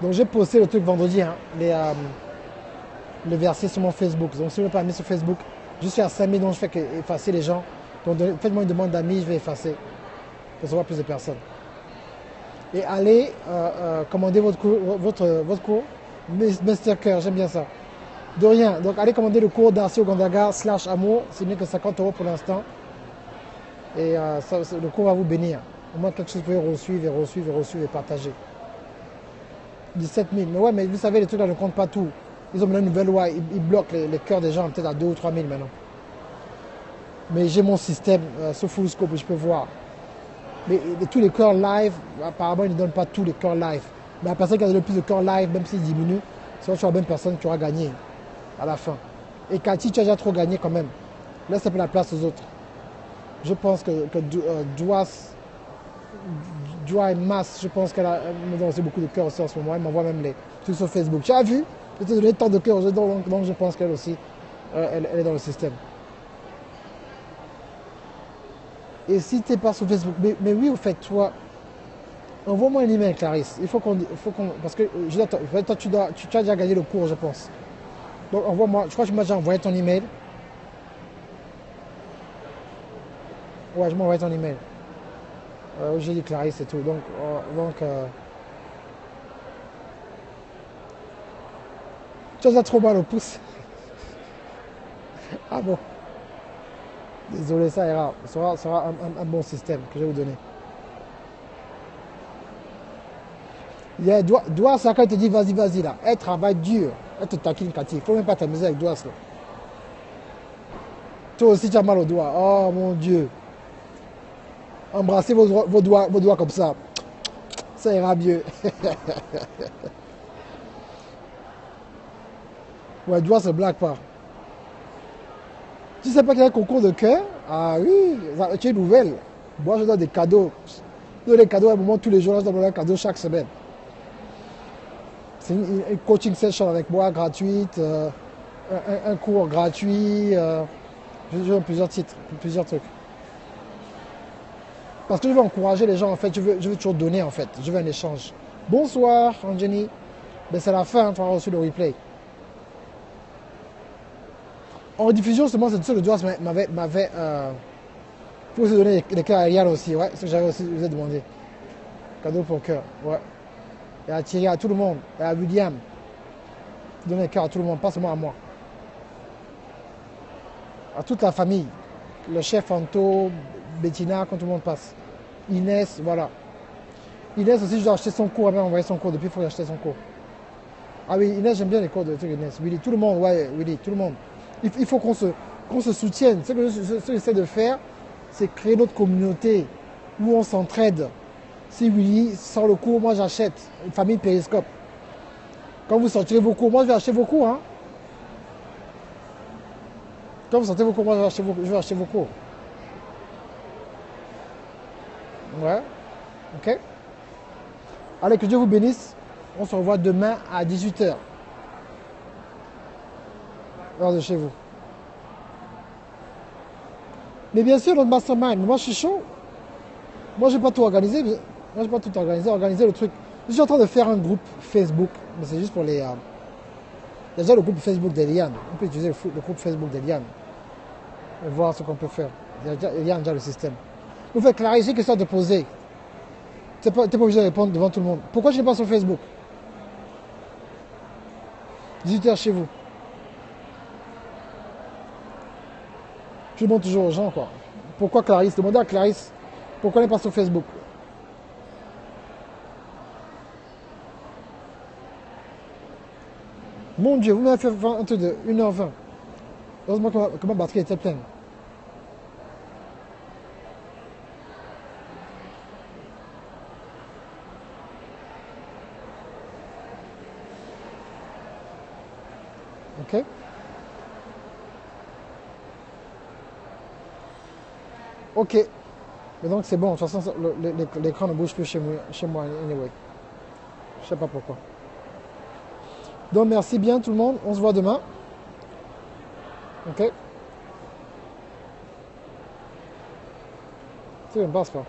Donc j'ai posté le truc vendredi, hein, les versets sur mon Facebook. Donc si vous ne l'avez pas mis sur Facebook, je suis à 5000, donc je fais qu'effacer les gens. Donc faites-moi une demande d'amis, je vais effacer. Pour savoir plus de personnes. Et allez commander votre cours. Mr. Cœur, j'aime bien ça. De rien. Donc allez commander le cours Darcy Ogondaga /amour. C'est mieux que 50 € pour l'instant. Et le cours va vous bénir. Au moins quelque chose vous pouvez suivre et partager. 17 000. Mais ouais, mais vous savez, les trucs là ne comptent pas tout. Ils ont maintenant une nouvelle loi. Ils bloquent les cœurs des gens peut-être à 2 ou 3 000 maintenant. Mais j'ai mon système sur Fullscope où je peux voir. Mais tous les cœurs live, apparemment, ils ne donnent pas tous les cœurs live. Mais la personne qui a donné le plus de cœurs live, même s'il diminue, c'est la même personne qui aura gagné à la fin. Et Cathy, tu as déjà trop gagné quand même. Laisse un peu la place aux autres. Je pense que Joie et Mass, je pense qu'elle me donne aussi beaucoup de cœurs aussi en ce moment. Elle m'envoie même les trucs sur Facebook. Tu as vu? Je t'ai donné tant de cœurs, donc je pense qu'elle aussi, elle est dans le système. Et si tu n'es pas sur Facebook, mais oui, au fait, toi, envoie-moi un email, Clarisse. Il faut qu'on. Parce que toi, tu as déjà gagné le cours, je pense. Donc envoie-moi, je crois que tu m'as déjà envoyé ton email. Ouais, je m'ai envoyé ton email. J'ai dit Clarisse et tout. Donc tu as déjà trop mal au pouce. Ah bon. Désolé, ça ira. Ce sera un bon système que je vais vous donner. Douas, ça quand il te dit vas-y là. Elle travaille dur. Elle te taquine, Cathy. Il ne faut même pas t'amuser avec Douas là. Toi aussi, tu as mal au doigt. Oh mon Dieu. Embrassez vos doigts comme ça. Ça ira mieux. Ouais, Douas se blague pas. Tu sais pas qu'il y a un concours de cœur? Ah oui, tu es nouvelle. Moi, je donne des cadeaux. Je donne des cadeaux à un moment tous les jours. Je donne un cadeau chaque semaine. C'est une coaching session avec moi gratuite, un cours gratuit. Je donne plusieurs titres, plusieurs trucs. Parce que je veux encourager les gens, en fait. Je veux toujours donner, en fait. Je veux un échange. Bonsoir, Anjani. Ben, c'est la fin, tu auras reçu le replay. En diffusion, seulement, c'est ce que le doigt m'avait faut se donner les cœurs à Ariane aussi, ouais, ce que j'avais aussi vous ai demandé. Cadeau pour cœur, ouais. Et à Thierry, à tout le monde, et à William. Donner les cœurs à tout le monde, pas seulement à moi. À toute la famille. Le chef Anto, Bettina, quand tout le monde passe. Inès, voilà. Inès aussi, je dois acheter son cours, elle m'a envoyé son cours, depuis il faut acheter son cours. Ah oui, Inès, j'aime bien les cours de trucs Inès. Willy, tout le monde, ouais, Willy, tout le monde. Il faut qu'on se soutienne. Ce que j'essaie de faire, c'est créer notre communauté où on s'entraide. Si Willy sort le cours, moi j'achète. Une famille Périscope. Quand vous sortirez vos cours, moi je vais acheter vos cours. Hein. Quand vous sortez vos cours, moi je vais acheter vos cours. Ouais. Ok. Allez, que Dieu vous bénisse. On se revoit demain à 18 h. Heure de chez vous. Mais bien sûr, notre mastermind. Moi, je suis chaud. Moi, je n'ai pas tout organisé. Moi, je n'ai pas tout organisé. Organiser le truc. Je suis en train de faire un groupe Facebook. Mais c'est juste pour les... Déjà, le groupe Facebook d'Eliane. On peut utiliser le groupe Facebook d'Eliane. Et voir ce qu'on peut faire. Eliane a déjà le système. Vous faites clarifier que ça de poser. Tu n'es pas obligé de répondre devant tout le monde. Pourquoi je n'ai pas sur Facebook? 18 h chez vous. Je demande toujours aux gens, quoi. Pourquoi Clarisse? Demandez à Clarisse pourquoi elle n'est pas sur Facebook. Mon Dieu, vous m'avez fait 1h20. Heureusement que ma batterie était pleine. Ok? Ok. Mais donc c'est bon, de toute façon l'écran ne bouge plus chez moi anyway. Je sais pas pourquoi. Donc merci bien tout le monde, on se voit demain. Ok. Ça ne passe pas.